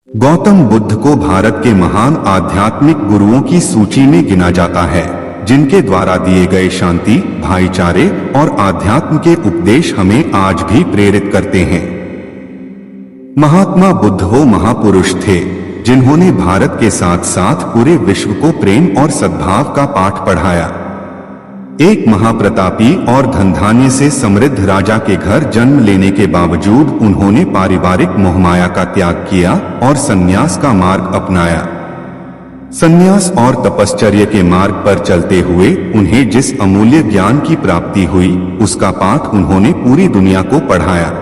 गौतम बुद्ध को भारत के महान आध्यात्मिक गुरुओं की सूची में गिना जाता है, जिनके द्वारा दिए गए शांति, भाईचारे और आध्यात्म के उपदेश हमें आज भी प्रेरित करते हैं। महात्मा बुद्ध वो महापुरुष थे जिन्होंने भारत के साथ साथ पूरे विश्व को प्रेम और सद्भाव का पाठ पढ़ाया। एक महाप्रतापी और धनधान्य से समृद्ध राजा के घर जन्म लेने के बावजूद उन्होंने पारिवारिक मोहमाया का त्याग किया और संन्यास का मार्ग अपनाया। संन्यास और तपश्चर्या के मार्ग पर चलते हुए उन्हें जिस अमूल्य ज्ञान की प्राप्ति हुई, उसका पाठ उन्होंने पूरी दुनिया को पढ़ाया।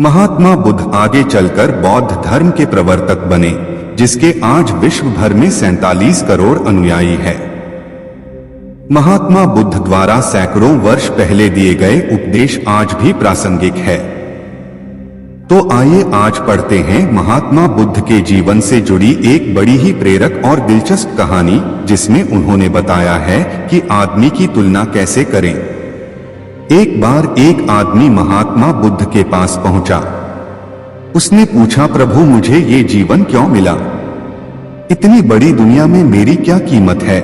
महात्मा बुद्ध आगे चलकर बौद्ध धर्म के प्रवर्तक बने, जिसके आज विश्व भर में 47 करोड़ अनुयायी है। महात्मा बुद्ध द्वारा सैकड़ों वर्ष पहले दिए गए उपदेश आज भी प्रासंगिक है। तो आइए आज पढ़ते हैं महात्मा बुद्ध के जीवन से जुड़ी एक बड़ी ही प्रेरक और दिलचस्प कहानी, जिसमें उन्होंने बताया है कि आदमी की तुलना कैसे करें। एक बार एक आदमी महात्मा बुद्ध के पास पहुंचा। उसने पूछा, प्रभु मुझे ये जीवन क्यों मिला? इतनी बड़ी दुनिया में मेरी क्या कीमत है?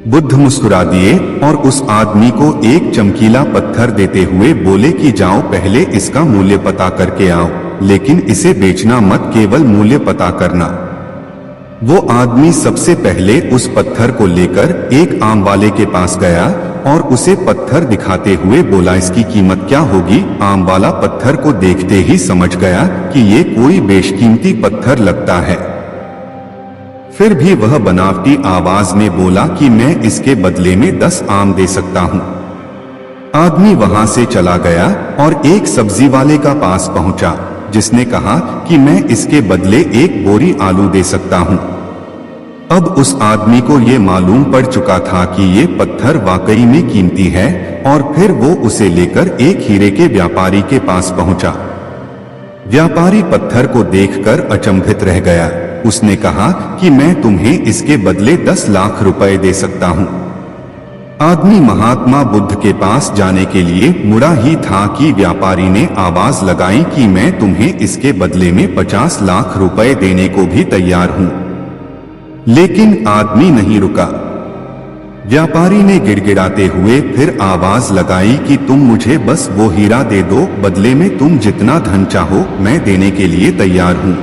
बुद्ध मुस्कुरा दिए और उस आदमी को एक चमकीला पत्थर देते हुए बोले कि जाओ पहले इसका मूल्य पता करके आओ, लेकिन इसे बेचना मत, केवल मूल्य पता करना। वो आदमी सबसे पहले उस पत्थर को लेकर एक आम वाले के पास गया और उसे पत्थर दिखाते हुए बोला, इसकी कीमत क्या होगी? आम वाला पत्थर को देखते ही समझ गया कि ये कोई बेशकीमती पत्थर लगता है। फिर भी वह बनावटी आवाज में बोला कि मैं इसके बदले में 10 आम दे सकता हूं। आदमी वहां से चला गया और एक सब्जी वाले का पास पहुंचा, जिसने कहा कि मैं इसके बदले 1 बोरी आलू दे सकता हूं। अब उस आदमी को ये मालूम पड़ चुका था कि ये पत्थर वाकई में कीमती है, और फिर वो उसे लेकर एक हीरे के व्यापारी के पास पहुंचा। व्यापारी पत्थर को देखकर अचंभित रह गया। उसने कहा कि मैं तुम्हें इसके बदले 10 लाख रुपए दे सकता हूं। आदमी महात्मा बुद्ध के पास जाने के लिए मुड़ा ही था कि व्यापारी ने आवाज लगाई कि मैं तुम्हें इसके बदले में 50 लाख रुपए देने को भी तैयार हूं। लेकिन आदमी नहीं रुका। व्यापारी ने गिड़गिड़ाते हुए फिर आवाज लगाई कि तुम मुझे बस वो हीरा दे दो, बदले में तुम जितना धन चाहो मैं देने के लिए तैयार हूं।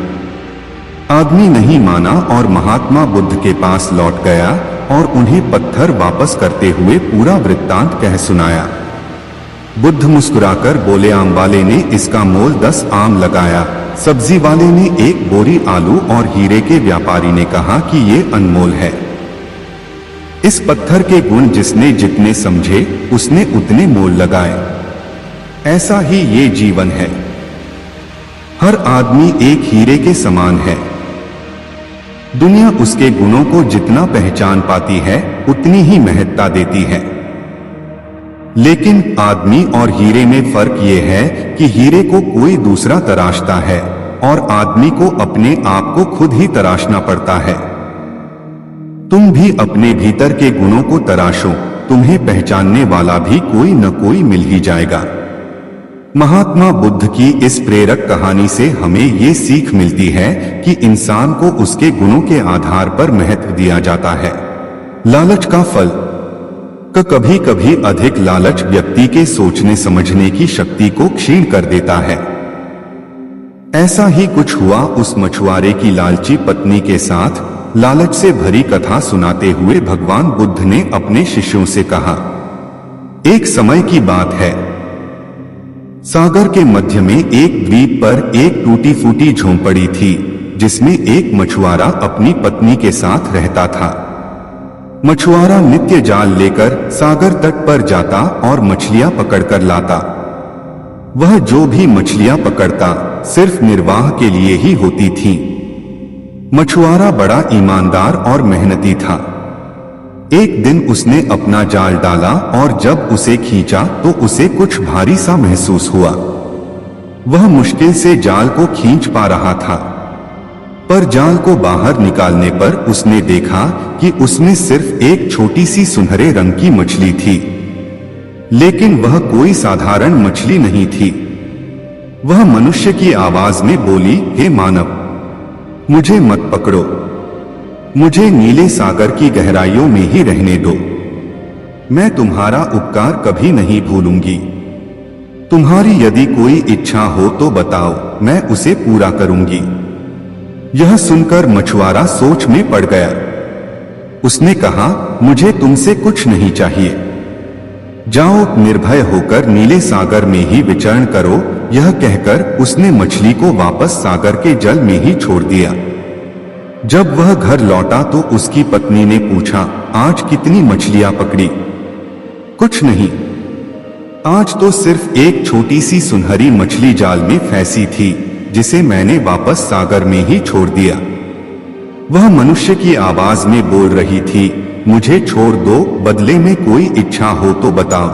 आदमी नहीं माना और महात्मा बुद्ध के पास लौट गया और उन्हें पत्थर वापस करते हुए पूरा वृत्तांत कह सुनाया। बुद्ध मुस्कुराकर बोले, आम वाले ने इसका मोल 10 आम लगाया, सब्जी वाले ने 1 बोरी आलू और हीरे के व्यापारी ने कहा कि ये अनमोल है। इस पत्थर के गुण जिसने जितने समझे उसने उतने मोल लगाए। ऐसा ही ये जीवन है। हर आदमी एक हीरे के समान है। दुनिया उसके गुणों को जितना पहचान पाती है उतनी ही महत्ता देती है। लेकिन आदमी और हीरे में फर्क ये है कि हीरे को कोई दूसरा तराशता है और आदमी को अपने आप को खुद ही तराशना पड़ता है। तुम भी अपने भीतर के गुणों को तराशो, तुम्हें पहचानने वाला भी कोई न कोई मिल ही जाएगा। महात्मा बुद्ध की इस प्रेरक कहानी से हमें ये सीख मिलती है कि इंसान को उसके गुणों के आधार पर महत्व दिया जाता है। लालच का फल कभी कभी अधिक लालच व्यक्ति के सोचने समझने की शक्ति को क्षीण कर देता है। ऐसा ही कुछ हुआ उस मछुआरे की लालची पत्नी के साथ। लालच से भरी कथा सुनाते हुए भगवान बुद्ध ने अपने शिष्यों से कहा, एक समय की बात है, सागर के मध्य में एक द्वीप पर एक टूटी फूटी झोंपड़ी थी, जिसमें एक मछुआरा अपनी पत्नी के साथ रहता था। मछुआरा नित्य जाल लेकर सागर तट पर जाता और मछलियां पकड़कर लाता। वह जो भी मछलियां पकड़ता सिर्फ निर्वाह के लिए ही होती थीं। मछुआरा बड़ा ईमानदार और मेहनती था। एक दिन उसने अपना जाल डाला और जब उसे खींचा तो उसे कुछ भारी सा महसूस हुआ। वह मुश्किल से जाल को खींच पा रहा था, पर जाल को बाहर निकालने पर उसने देखा कि उसमें सिर्फ एक छोटी सी सुनहरे रंग की मछली थी। लेकिन वह कोई साधारण मछली नहीं थी। वह मनुष्य की आवाज में बोली, हे मानव, मुझे मत पकड़ो, मुझे नीले सागर की गहराइयों में ही रहने दो। मैं तुम्हारा उपकार कभी नहीं भूलूंगी। तुम्हारी यदि कोई इच्छा हो तो बताओ, मैं उसे पूरा करूंगी। यह सुनकर मछुआरा सोच में पड़ गया। उसने कहा, मुझे तुमसे कुछ नहीं चाहिए। जाओ, निर्भय होकर नीले सागर में ही विचरण करो। यह कहकर उसने मछली को वापस सागर के जल में ही छोड़ दिया। जब वह घर लौटा तो उसकी पत्नी ने पूछा, आज कितनी मछलियां पकड़ी? कुछ नहीं, आज तो सिर्फ एक छोटी सी सुनहरी मछली जाल में फंसी थी, जिसे मैंने वापस सागर में ही छोड़ दिया। वह मनुष्य की आवाज में बोल रही थी, मुझे छोड़ दो, बदले में कोई इच्छा हो तो बताओ,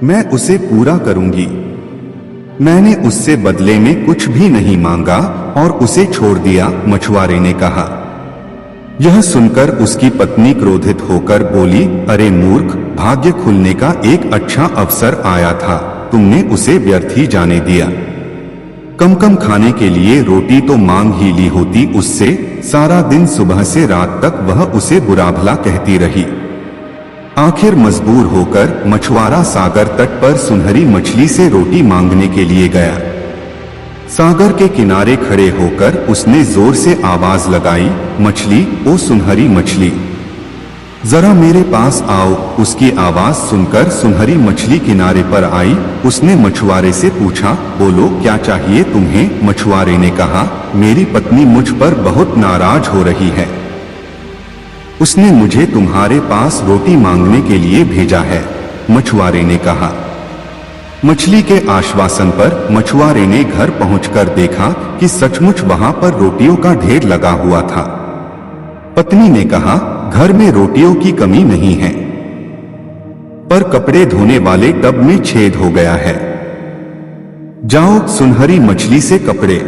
मैं उसे पूरा करूंगी। मैंने उससे बदले में कुछ भी नहीं मांगा और उसे छोड़ दिया, मछुआरे ने कहा। यह सुनकर उसकी पत्नी क्रोधित होकर बोली, अरे मूर्ख, भाग्य खुलने का एक अच्छा अवसर आया था, तुमने उसे व्यर्थ ही जाने दिया। कम कम खाने के लिए रोटी तो मांग ही ली होती उससे। सारा दिन सुबह से रात तक वह उसे बुरा भला कहती रही। आखिर मजबूर होकर मछुआरा सागर तट पर सुनहरी मछली से रोटी मांगने के लिए गया। सागर के किनारे खड़े होकर उसने जोर से आवाज लगाई, मछली, ओ सुनहरी मछली, जरा मेरे पास आओ। उसकी आवाज सुनकर सुनहरी मछली किनारे पर आई। उसने मछुआरे से पूछा, बोलो, क्या चाहिए तुम्हें? मछुआरे ने कहा, मेरी पत्नी मुझ पर बहुत नाराज हो रही है। उसने मुझे तुम्हारे पास रोटी मांगने के लिए भेजा है, मछुआरे ने कहा। मछली के आश्वासन पर मछुआरे ने घर पहुंचकर देखा कि सचमुच वहां पर रोटियों का ढेर लगा हुआ था। पत्नी ने कहा, घर में रोटियों की कमी नहीं है, पर कपड़े धोने वाले टब में छेद हो गया है। जाओ, सुनहरी मछली से कपड़े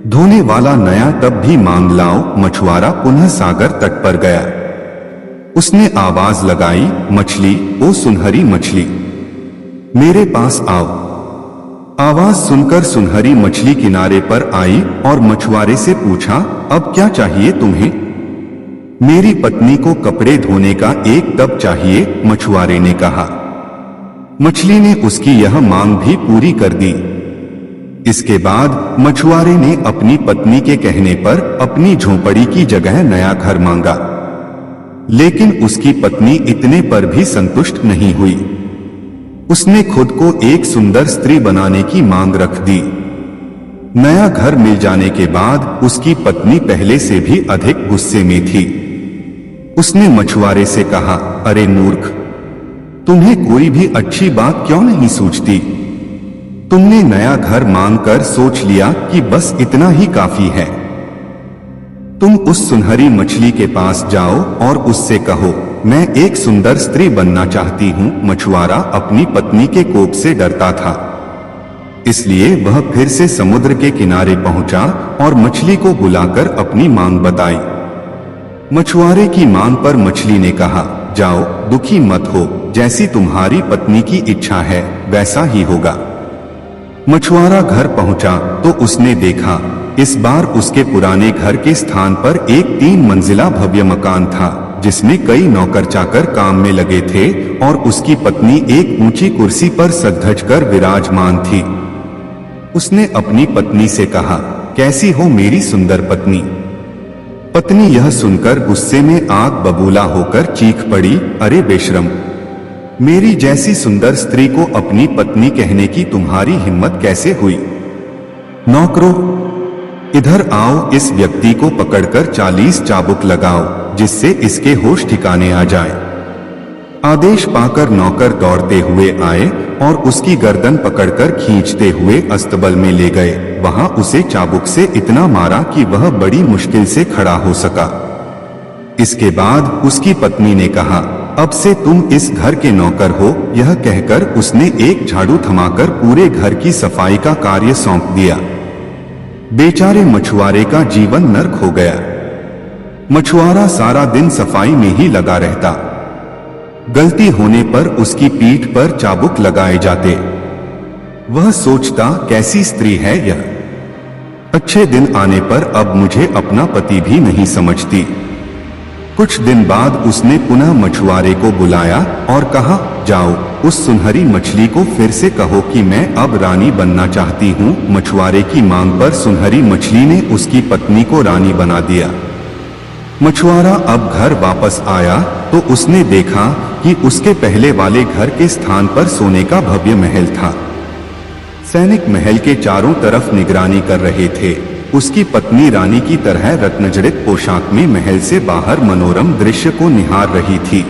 धोने वाला नया टब भी मांग लाओ। मछुआरा पुनः सागर तट पर गया। उसने आवाज लगाई, मछली, ओ सुनहरी मछली, मेरे पास आओ। आवाज सुनकर सुनहरी मछली किनारे पर आई और मछुआरे से पूछा, अब क्या चाहिए तुम्हें? मेरी पत्नी को कपड़े धोने का एक टब चाहिए, मछुआरे ने कहा। मछली ने उसकी यह मांग भी पूरी कर दी। इसके बाद मछुआरे ने अपनी पत्नी के कहने पर अपनी झोपड़ी की जगह नया घर मांगा, लेकिन उसकी पत्नी इतने पर भी संतुष्ट नहीं हुई। उसने खुद को एक सुंदर स्त्री बनाने की मांग रख दी। नया घर मिल जाने के बाद उसकी पत्नी पहले से भी अधिक गुस्से में थी। उसने मछुआरे से कहा, अरे मूर्ख, तुम्हें कोई भी अच्छी बात क्यों नहीं सूझती? तुमने नया घर मांगकर सोच लिया कि बस इतना ही काफी है। तुम उस सुनहरी मछली के पास जाओ और उससे कहो, मैं एक सुंदर स्त्री बनना चाहती हूँ। मछुआरा अपनी पत्नी के कोप से डरता था, इसलिए वह फिर से समुद्र के किनारे पहुंचा और मछली को बुलाकर अपनी मांग बताई। मछुआरे की मांग पर मछली ने कहा, जाओ, दुखी मत हो, जैसी तुम्हारी पत्नी की इच्छा है वैसा ही होगा। मछुआरा घर पहुंचा तो उसने देखा, इस बार उसके पुराने घर के स्थान पर एक 3 मंजिला भव्य मकान था, जिसमें कई नौकर चाकर काम में लगे थे और उसकी पत्नी एक ऊंची कुर्सी पर सज-धज कर विराजमान थी। उसने अपनी पत्नी से कहा, कैसी हो मेरी सुंदर पत्नी? पत्नी यह सुनकर गुस्से में आग बबूला होकर चीख पड़ी, अरे बेशरम, मेरी जैसी सुंदर स्त्री को अपनी पत्नी कहने की तुम्हारी हिम्मत कैसे हुई? नौकरों, इधर आओ, इस व्यक्ति को पकड़कर 40 चाबुक लगाओ, जिससे इसके होश ठिकाने आ जाए। आदेश पाकर नौकर दौड़ते हुए आए और उसकी गर्दन पकड़कर खींचते हुए अस्तबल में ले गए। वहां उसे चाबुक से इतना मारा कि वह बड़ी मुश्किल से खड़ा हो सका। इसके बाद उसकी पत्नी ने कहा, अब से तुम इस घर के नौकर हो। यह कहकर उसने एक झाड़ू थमाकर पूरे घर की सफाई का कार्य सौंप दिया। बेचारे मछुआरे का जीवन नर्क हो गया। मछुआरा सारा दिन सफाई में ही लगा रहता। गलती होने पर उसकी पीठ पर चाबुक लगाए जाते। वह सोचता, कैसी स्त्री है यह। अच्छे दिन आने पर अब मुझे अपना पति भी नहीं समझती। कुछ दिन बाद उसने पुनः मछुआरे को बुलाया और कहा, जाओ उस सुनहरी मछली को फिर से कहो कि मैं अब रानी बनना चाहती हूँ। मछुआरे की मांग पर सुनहरी मछली ने उसकी पत्नी को रानी बना दिया। मछुआरा अब घर वापस आया तो उसने देखा कि उसके पहले वाले घर के स्थान पर सोने का भव्य महल था। सैनिक महल के चारों तरफ निगरानी कर रहे थे। उसकी पत्नी रानी की तरह रत्नजड़ित पोशाक में महल से बाहर मनोरम दृश्य को निहार रही थी।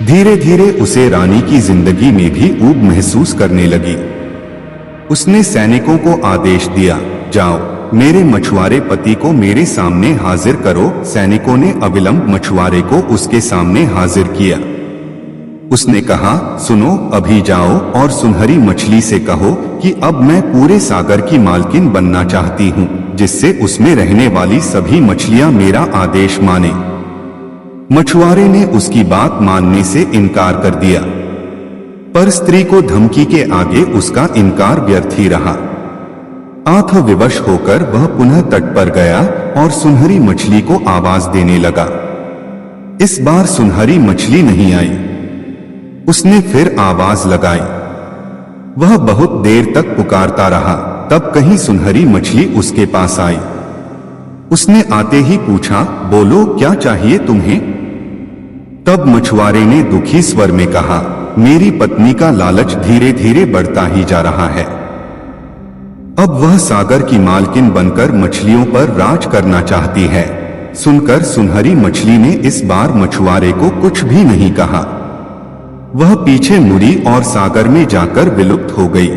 धीरे धीरे उसे रानी की जिंदगी में भी ऊब महसूस करने लगी। उसने सैनिकों को आदेश दिया, जाओ मेरे मछुआरे पति को मेरे सामने हाजिर करो। सैनिकों ने अविलंब मछुआरे को उसके सामने हाजिर किया। उसने कहा, सुनो, अभी जाओ और सुनहरी मछली से कहो कि अब मैं पूरे सागर की मालकिन बनना चाहती हूँ, जिससे उसमें रहने वाली सभी मछलियाँ मेरा आदेश माने। मछुआरे ने उसकी बात मानने से इनकार कर दिया, पर स्त्री को धमकी के आगे उसका इनकार व्यर्थ ही रहा। आंख विवश होकर वह पुनः तट पर गया और सुनहरी मछली को आवाज देने लगा। इस बार सुनहरी मछली नहीं आई। उसने फिर आवाज लगाई। वह बहुत देर तक पुकारता रहा, तब कहीं सुनहरी मछली उसके पास आई। उसने आते ही पूछा, बोलो क्या चाहिए तुम्हें? तब मछुआरे ने दुखी स्वर में कहा, मेरी पत्नी का लालच धीरे धीरे बढ़ता ही जा रहा है। अब वह सागर की मालकिन बनकर मछलियों पर राज करना चाहती है। सुनकर सुनहरी मछली ने इस बार मछुआरे को कुछ भी नहीं कहा। वह पीछे मुड़ी और सागर में जाकर विलुप्त हो गई।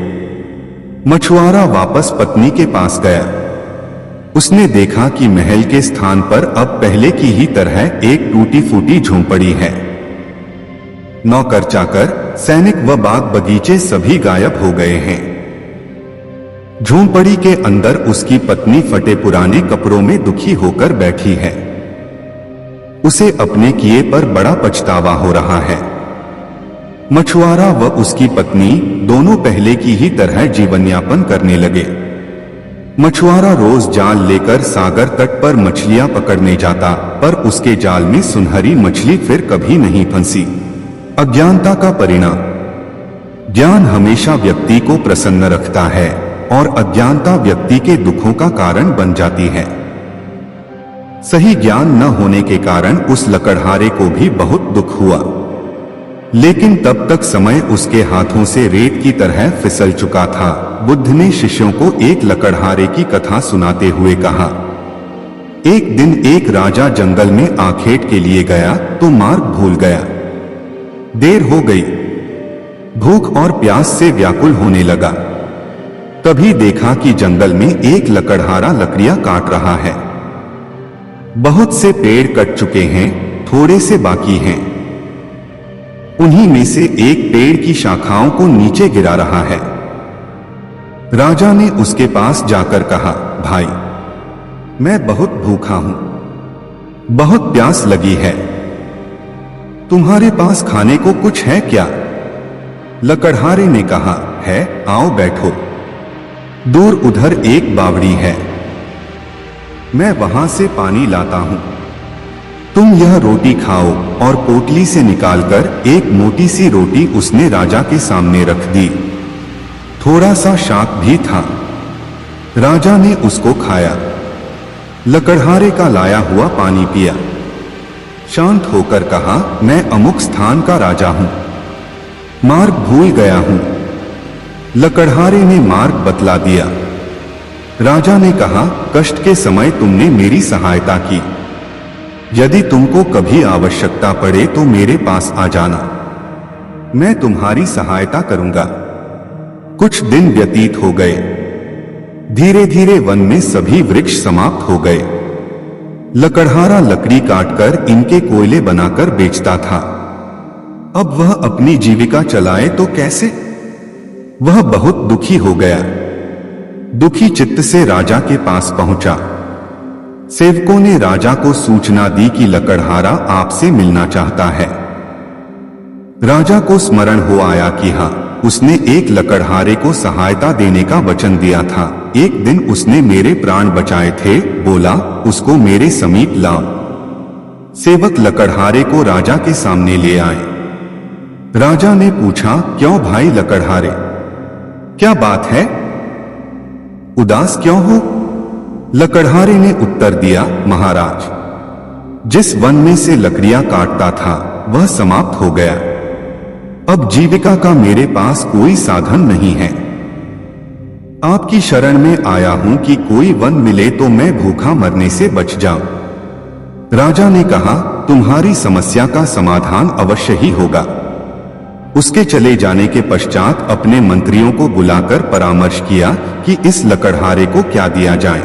मछुआरा वापस पत्नी के पास गया। उसने देखा कि महल के स्थान पर अब पहले की ही तरह एक टूटी फूटी झोंपड़ी है। नौकर चाकर, सैनिक व बाग बगीचे सभी गायब हो गए हैं। झोंपड़ी के अंदर उसकी पत्नी फटे पुराने कपड़ों में दुखी होकर बैठी है। उसे अपने किए पर बड़ा पछतावा हो रहा है। मछुआरा व उसकी पत्नी दोनों पहले की ही तरह जीवन यापन करने लगे। मछुआरा रोज जाल लेकर सागर तट पर मछलियां पकड़ने जाता, पर उसके जाल में सुनहरी मछली फिर कभी नहीं फंसी। अज्ञानता का परिणाम। ज्ञान हमेशा व्यक्ति को प्रसन्न रखता है और अज्ञानता व्यक्ति के दुखों का कारण बन जाती है। सही ज्ञान न होने के कारण उस लकड़हारे को भी बहुत दुख हुआ, लेकिन तब तक समय उसके हाथों से रेत की तरह फिसल चुका था। बुद्ध ने शिष्यों को एक लकड़हारे की कथा सुनाते हुए कहा, एक दिन एक राजा जंगल में आखेट के लिए गया तो मार्ग भूल गया। देर हो गई। भूख और प्यास से व्याकुल होने लगा। तभी देखा कि जंगल में एक लकड़हारा लकड़ियां काट रहा है। बहुत से पेड़ कट चुके हैं, थोड़े से बाकी हैं। उन्हीं में से एक पेड़ की शाखाओं को नीचे गिरा रहा है। राजा ने उसके पास जाकर कहा, भाई, मैं बहुत भूखा हूं, बहुत प्यास लगी है, तुम्हारे पास खाने को कुछ है क्या? लकड़हारे ने कहा, है, आओ बैठो। दूर उधर एक बावड़ी है, मैं वहां से पानी लाता हूं। तुम यह रोटी खाओ। और पोटली से निकालकर एक मोटी सी रोटी उसने राजा के सामने रख दी। थोड़ा सा शाक भी था। राजा ने उसको खाया। लकड़हारे का लाया हुआ पानी पिया। शांत होकर कहा, मैं अमुक स्थान का राजा हूं, मार्ग भूल गया हूं। लकड़हारे ने मार्ग बतला दिया। राजा ने कहा, कष्ट के समय तुमने मेरी सहायता की। यदि तुमको कभी आवश्यकता पड़े तो मेरे पास आ जाना, मैं तुम्हारी सहायता करूंगा। कुछ दिन व्यतीत हो गए। धीरे धीरे वन में सभी वृक्ष समाप्त हो गए। लकड़हारा लकड़ी काटकर इनके कोयले बनाकर बेचता था। अब वह अपनी जीविका चलाए तो कैसे? वह बहुत दुखी हो गया। दुखी चित्त से राजा के पास पहुंचा। सेवकों ने राजा को सूचना दी कि लकड़हारा आपसे मिलना चाहता है। राजा को स्मरण हो आया कि हाँ, उसने एक लकड़हारे को सहायता देने का वचन दिया था। एक दिन उसने मेरे प्राण बचाए थे। बोला, उसको मेरे समीप लाओ। सेवक लकड़हारे को राजा के सामने ले आए। राजा ने पूछा, क्यों भाई लकड़हारे, क्या बात है? उदास क्यों हो? लकड़हारे ने उत्तर दिया, महाराज, जिस वन में से लकड़ियां काटता था वह समाप्त हो गया। अब जीविका का मेरे पास कोई साधन नहीं है। आपकी शरण में आया हूं कि कोई वन मिले तो मैं भूखा मरने से बच जाऊं। राजा ने कहा, तुम्हारी समस्या का समाधान अवश्य ही होगा। उसके चले जाने के पश्चात अपने मंत्रियों को बुलाकर परामर्श किया कि इस लकड़हारे को क्या दिया जाए।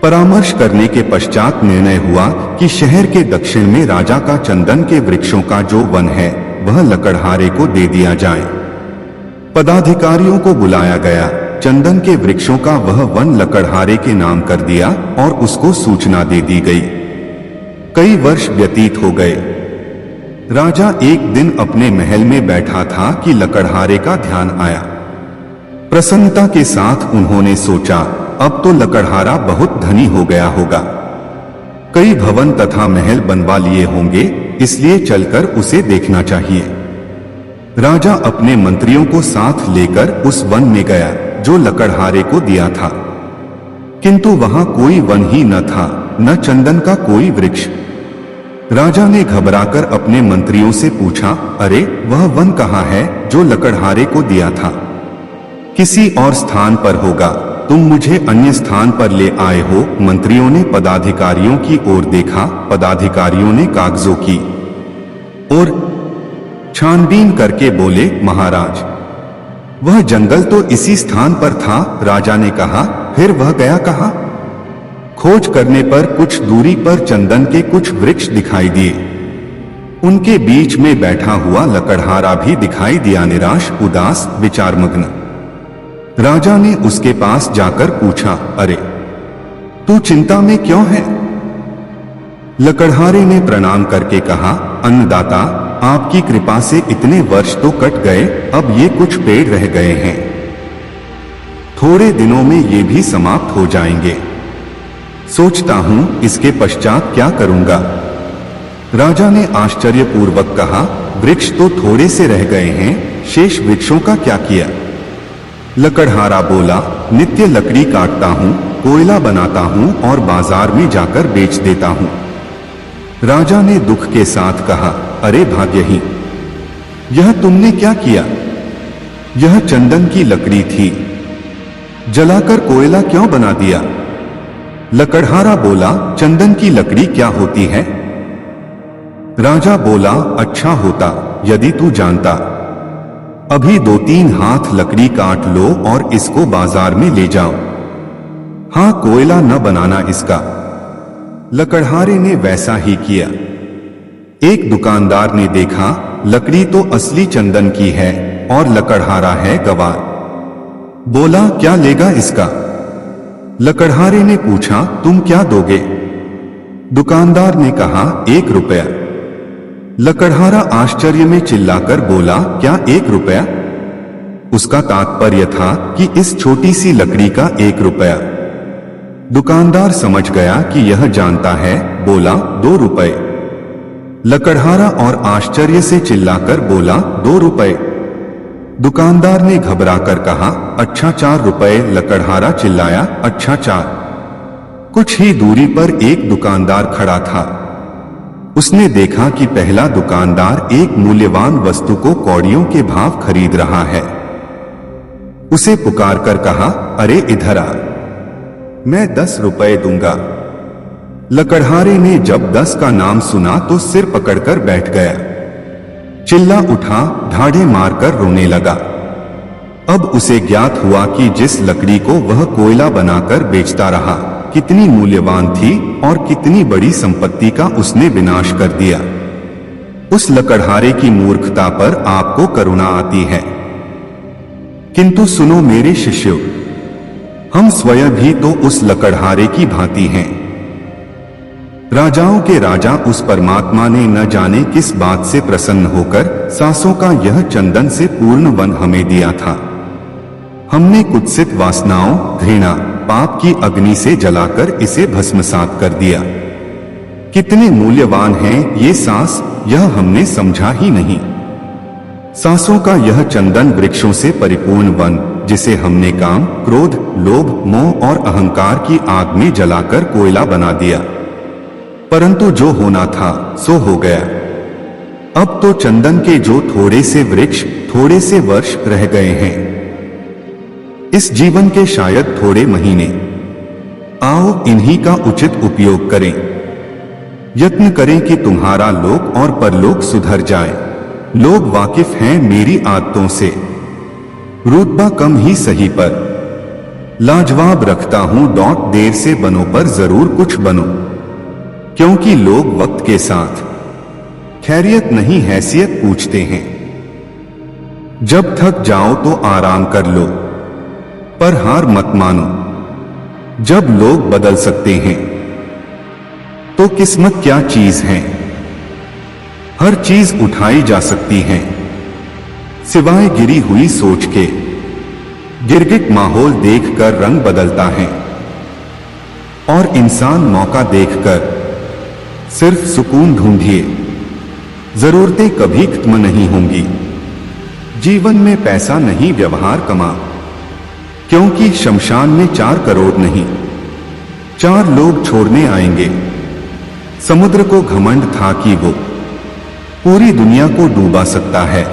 परामर्श करने के पश्चात निर्णय हुआ कि शहर के दक्षिण में राजा का चंदन के वृक्षों का जो वन है वह लकड़हारे को दे दिया जाए। पदाधिकारियों को बुलाया गया। चंदन के वृक्षों का वह वन लकड़हारे के नाम कर दिया और उसको सूचना दे दी गई। कई वर्ष व्यतीत हो गए। राजा एक दिन अपने महल में बैठा था कि लकड़हारे का ध्यान आया। प्रसन्नता के साथ उन्होंने सोचा, अब तो लकड़हारा बहुत धनी हो गया होगा। कई भवन तथा महल बनवा लिए होंगे, इसलिए चलकर उसे देखना चाहिए। राजा अपने मंत्रियों को साथ लेकर उस वन में गया जो लकड़हारे को दिया था, किंतु वहां कोई वन ही न था, न चंदन का कोई वृक्ष। राजा ने घबराकर अपने मंत्रियों से पूछा, अरे वह वन कहाँ है जो लकड़हारे को दिया था? किसी और स्थान पर होगा, तुम मुझे अन्य स्थान पर ले आए हो। मंत्रियों ने पदाधिकारियों की ओर देखा। पदाधिकारियों ने कागजों की और छानबीन करके बोले, महाराज, वह जंगल तो इसी स्थान पर था। राजा ने कहा, फिर वह गया कहाँ? खोज करने पर कुछ दूरी पर चंदन के कुछ वृक्ष दिखाई दिए। उनके बीच में बैठा हुआ लकड़हारा भी दिखाई दिया, निराश, उदास, विचारमग्न। राजा ने उसके पास जाकर पूछा, अरे तू चिंता में क्यों है? लकड़हारे ने प्रणाम करके कहा, अन्नदाता, आपकी कृपा से इतने वर्ष तो कट गए, अब ये कुछ पेड़ रह गए हैं। थोड़े दिनों में ये भी समाप्त हो जाएंगे। सोचता हूं इसके पश्चात क्या करूंगा। राजा ने आश्चर्यपूर्वक कहा, वृक्ष तो थोड़े से रह गए हैं, शेष वृक्षों का क्या किया? लकड़हारा बोला, नित्य लकड़ी काटता हूं, कोयला बनाता हूं और बाजार में जाकर बेच देता हूं। राजा ने दुख के साथ कहा, अरे भाग्यहीन, यह तुमने क्या किया? यह चंदन की लकड़ी थी, जलाकर कोयला क्यों बना दिया? लकड़हारा बोला, चंदन की लकड़ी क्या होती है? राजा बोला, अच्छा होता यदि तू जानता। अभी 2-3 हाथ लकड़ी काट लो और इसको बाजार में ले जाओ। हां, कोयला न बनाना इसका। लकड़हारे ने वैसा ही किया। एक दुकानदार ने देखा, लकड़ी तो असली चंदन की है और लकड़हारा है गवार। बोला, क्या लेगा इसका? लकड़हारे ने पूछा, तुम क्या दोगे? दुकानदार ने कहा, 1 रुपया। लकड़हारा आश्चर्य में चिल्लाकर बोला, क्या 1 रुपया? उसका तात्पर्य था कि इस छोटी सी लकड़ी का 1 रुपया। दुकानदार समझ गया कि यह जानता है, बोला, 2 रुपए। लकड़हारा और आश्चर्य से चिल्लाकर बोला, 2 रुपए। दुकानदार ने घबराकर कहा, अच्छा 4 रुपए। लकड़हारा चिल्लाया, अच्छा 4। कुछ ही दूरी पर एक दुकानदार खड़ा था। उसने देखा कि पहला दुकानदार एक मूल्यवान वस्तु को कौड़ियों के भाव खरीद रहा है। उसे पुकारकर कहा, अरे इधर आ, मैं 10 रुपए दूंगा। लकड़हारे ने जब 10 का नाम सुना तो सिर पकड़कर बैठ गया। चिल्ला उठा, ढाढ़े मारकर रोने लगा। अब उसे ज्ञात हुआ कि जिस लकड़ी को वह कोयला बनाकर बेचता रहा कितनी मूल्यवान थी और कितनी बड़ी संपत्ति का उसने विनाश कर दिया। उस लकड़हारे की मूर्खता पर आपको करुणा आती है। किंतु सुनो मेरे शिष्यों, हम स्वयं भी तो उस लकड़हारे की भांति हैं। राजाओं के राजा उस परमात्मा ने न जाने किस बात से प्रसन्न होकर सांसों का यह चंदन से पूर्ण वन हमें दिया था। हमने कुत्सित वासनाओं, घृणा, पाप की अग्नि से जलाकर इसे भस्मसात कर दिया। कितने मूल्यवान हैं ये सांस, यह हमने समझा ही नहीं। सांसों का यह चंदन वृक्षों से परिपूर्ण वन, जिसे हमने काम, क्रोध, लोभ, मोह और अहंकार की आग में जलाकर कोयला बना दिया। परंतु जो होना था सो हो गया। अब तो चंदन के जो थोड़े से वृक्ष, थोड़े से वर्ष रह गए हैं, इस जीवन के शायद थोड़े महीने, आओ इन्हीं का उचित उपयोग करें। यत्न करें कि तुम्हारा लोक और परलोक सुधर जाए। लोग वाकिफ हैं मेरी आदतों से, रुतबा कम ही सही पर लाजवाब रखता हूं। देर से बनो पर जरूर कुछ बनो, क्योंकि लोग वक्त के साथ खैरियत नहीं हैसियत पूछते हैं। जब थक जाओ तो आराम कर लो, पर हार मत मानो। जब लोग बदल सकते हैं तो किस्मत क्या चीज है। हर चीज उठाई जा सकती है सिवाय गिरी हुई सोच के। गिरगिट माहौल देखकर रंग बदलता है, और इंसान मौका देखकर सिर्फ सुकून ढूंढिए। जरूरतें कभी खत्म नहीं होंगी। जीवन में पैसा नहीं व्यवहार कमा, क्योंकि शमशान में 4 करोड़ नहीं 4 लोग छोड़ने आएंगे। समुद्र को घमंड था कि वो पूरी दुनिया को डूबा सकता है।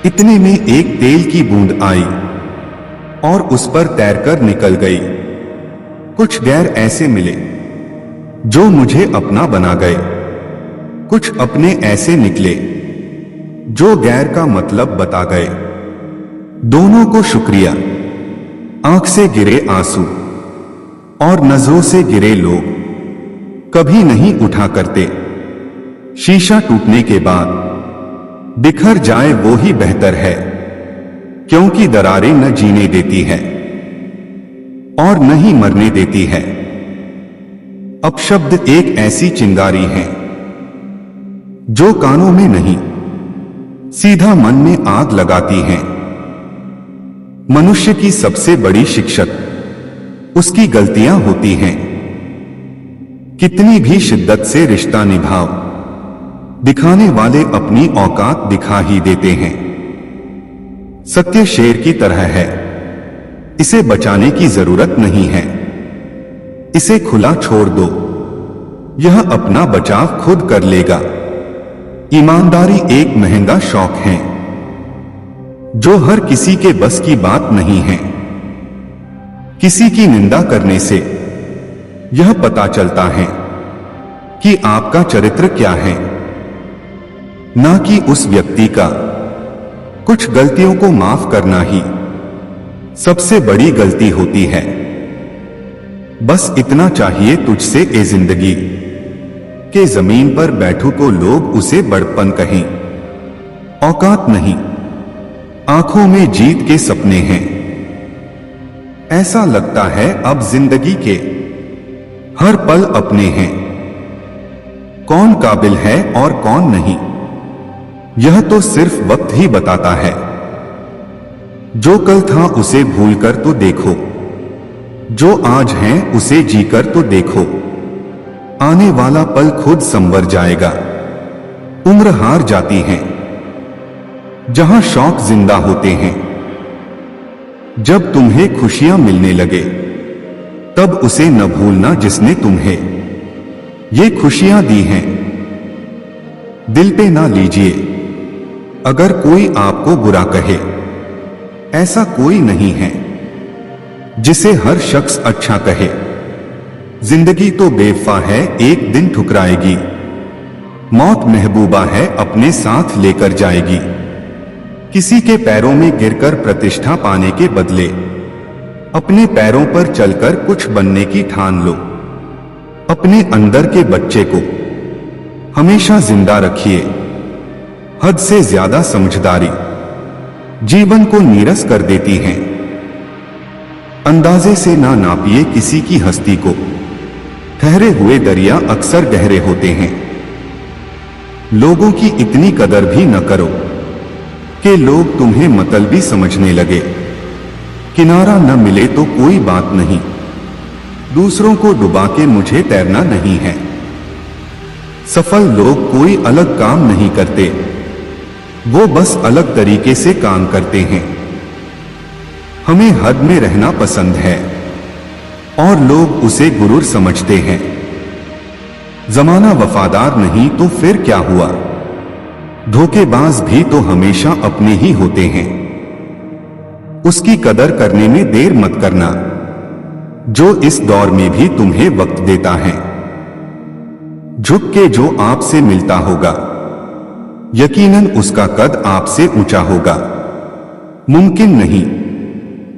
इतने में एक तेल की बूंद आई और उस पर तैरकर निकल गई। कुछ गैर ऐसे मिले जो मुझे अपना बना गए, कुछ अपने ऐसे निकले जो गैर का मतलब बता गए। दोनों को शुक्रिया। आंख से गिरे आंसू और नजरों से गिरे लोग कभी नहीं उठा करते। शीशा टूटने के बाद बिखर जाए वो ही बेहतर है, क्योंकि दरारें न जीने देती है और न ही मरने देती है। अपशब्द एक ऐसी चिंगारी है जो कानों में नहीं, सीधा मन में आग लगाती है। मनुष्य की सबसे बड़ी शिक्षक उसकी गलतियां होती हैं। कितनी भी शिद्दत से रिश्ता निभाओ, दिखाने वाले अपनी औकात दिखा ही देते हैं। सत्य शेर की तरह है, इसे बचाने की जरूरत नहीं है। इसे खुला छोड़ दो, यह अपना बचाव खुद कर लेगा। ईमानदारी एक महंगा शौक है जो हर किसी के बस की बात नहीं है। किसी की निंदा करने से यह पता चलता है कि आपका चरित्र क्या है, ना कि उस व्यक्ति का। कुछ गलतियों को माफ करना ही सबसे बड़ी गलती होती है। बस इतना चाहिए तुझसे ए जिंदगी के जमीन पर बैठू को लोग उसे बड़पन कहें। औकात नहीं, आंखों में जीत के सपने हैं। ऐसा लगता है अब जिंदगी के हर पल अपने हैं। कौन काबिल है और कौन नहीं, यह तो सिर्फ वक्त ही बताता है। जो कल था उसे भूलकर तो देखो, जो आज है उसे जीकर तो देखो। आने वाला पल खुद संवर जाएगा। उम्र हार जाती है जहां शौक जिंदा होते हैं। जब तुम्हें खुशियां मिलने लगे तब उसे न भूलना जिसने तुम्हें ये खुशियां दी हैं। दिल पे ना लीजिए अगर कोई आपको बुरा कहे। ऐसा कोई नहीं है जिसे हर शख्स अच्छा कहे। जिंदगी तो बेवफा है, एक दिन ठुकराएगी। मौत महबूबा है, अपने साथ लेकर जाएगी। किसी के पैरों में गिरकर प्रतिष्ठा पाने के बदले अपने पैरों पर चलकर कुछ बनने की ठान लो। अपने अंदर के बच्चे को हमेशा जिंदा रखिए। हद से ज्यादा समझदारी जीवन को नीरस कर देती है। अंदाजे से ना नापिए किसी की हस्ती को, ठहरे हुए दरिया अक्सर गहरे होते हैं। लोगों की इतनी कदर भी न करो कि लोग तुम्हें मतलबी समझने लगे। किनारा न मिले तो कोई बात नहीं, दूसरों को डुबा के मुझे तैरना नहीं है। सफल लोग कोई अलग काम नहीं करते, वो बस अलग तरीके से काम करते हैं। हमें हद में रहना पसंद है और लोग उसे गुरूर समझते हैं। जमाना वफादार नहीं तो फिर क्या हुआ? धोखेबाज भी तो हमेशा अपने ही होते हैं। उसकी कदर करने में देर मत करना, जो इस दौर में भी तुम्हें वक्त देता है। झुक के जो आपसे मिलता होगा, यकीनन उसका कद आपसे ऊंचा होगा। मुमकिन नहीं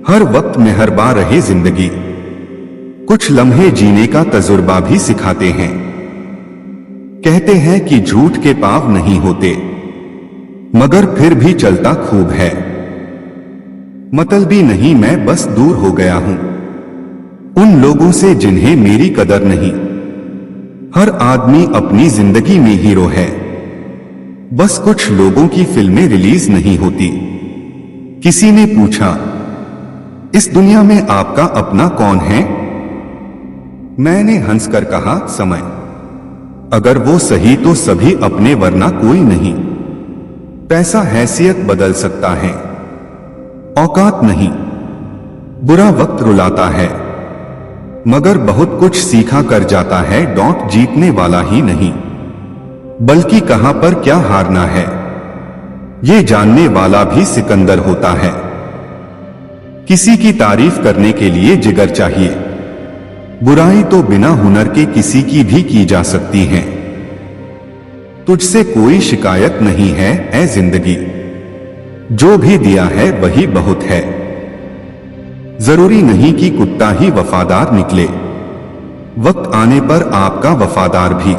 हर वक्त मेहरबान रहे जिंदगी, कुछ लम्हे जीने का तजुर्बा भी सिखाते हैं। कहते हैं कि झूठ के पाव नहीं होते, मगर फिर भी चलता खूब है। मतलबी नहीं मैं बस दूर हो गया हूं उन लोगों से जिन्हें मेरी कदर नहीं। हर आदमी अपनी जिंदगी में हीरो है, बस कुछ लोगों की फिल्में रिलीज नहीं होती। किसी ने पूछा, इस दुनिया में आपका अपना कौन है? मैंने हंसकर कहा, समय। अगर वो सही तो सभी अपने, वरना कोई नहीं। पैसा हैसियत बदल सकता है, औकात नहीं। बुरा वक्त रुलाता है, मगर बहुत कुछ सीखा कर जाता है। डॉट जीतने वाला ही नहीं, बल्कि कहां पर क्या हारना है, ये जानने वाला भी सिकंदर होता है। किसी की तारीफ करने के लिए जिगर चाहिए, बुराई तो बिना हुनर के किसी की भी की जा सकती है। तुझसे कोई शिकायत नहीं है ऐ जिंदगी, जो भी दिया है वही बहुत है। जरूरी नहीं कि कुत्ता ही वफादार निकले, वक्त आने पर आपका वफादार भी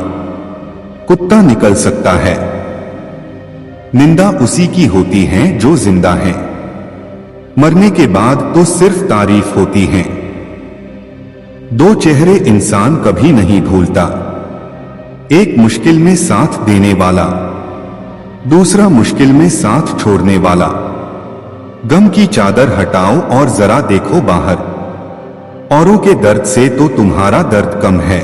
कुत्ता निकल सकता है। निंदा उसी की होती है जो जिंदा है, मरने के बाद तो सिर्फ तारीफ होती है। दो चेहरे इंसान कभी नहीं भूलता, एक मुश्किल में साथ देने वाला, दूसरा मुश्किल में साथ छोड़ने वाला। गम की चादर हटाओ और जरा देखो बाहर, औरों के दर्द से तो तुम्हारा दर्द कम है।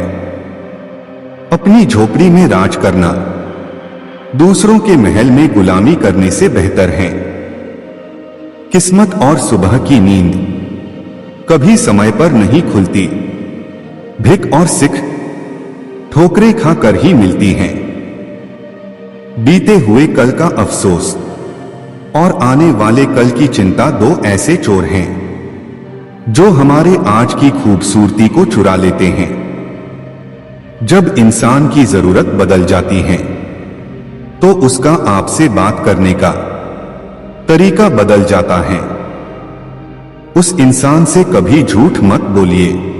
अपनी झोपड़ी में राज करना दूसरों के महल में गुलामी करने से बेहतर है। किस्मत और सुबह की नींद कभी समय पर नहीं खुलती, भिक और सिख ठोकरें खाकर ही मिलती हैं। बीते हुए कल का अफसोस और आने वाले कल की चिंता दो ऐसे चोर हैं जो हमारे आज की खूबसूरती को चुरा लेते हैं। जब इंसान की जरूरत बदल जाती है तो उसका आपसे बात करने का तरीका बदल जाता है। उस इंसान से कभी झूठ मत बोलिए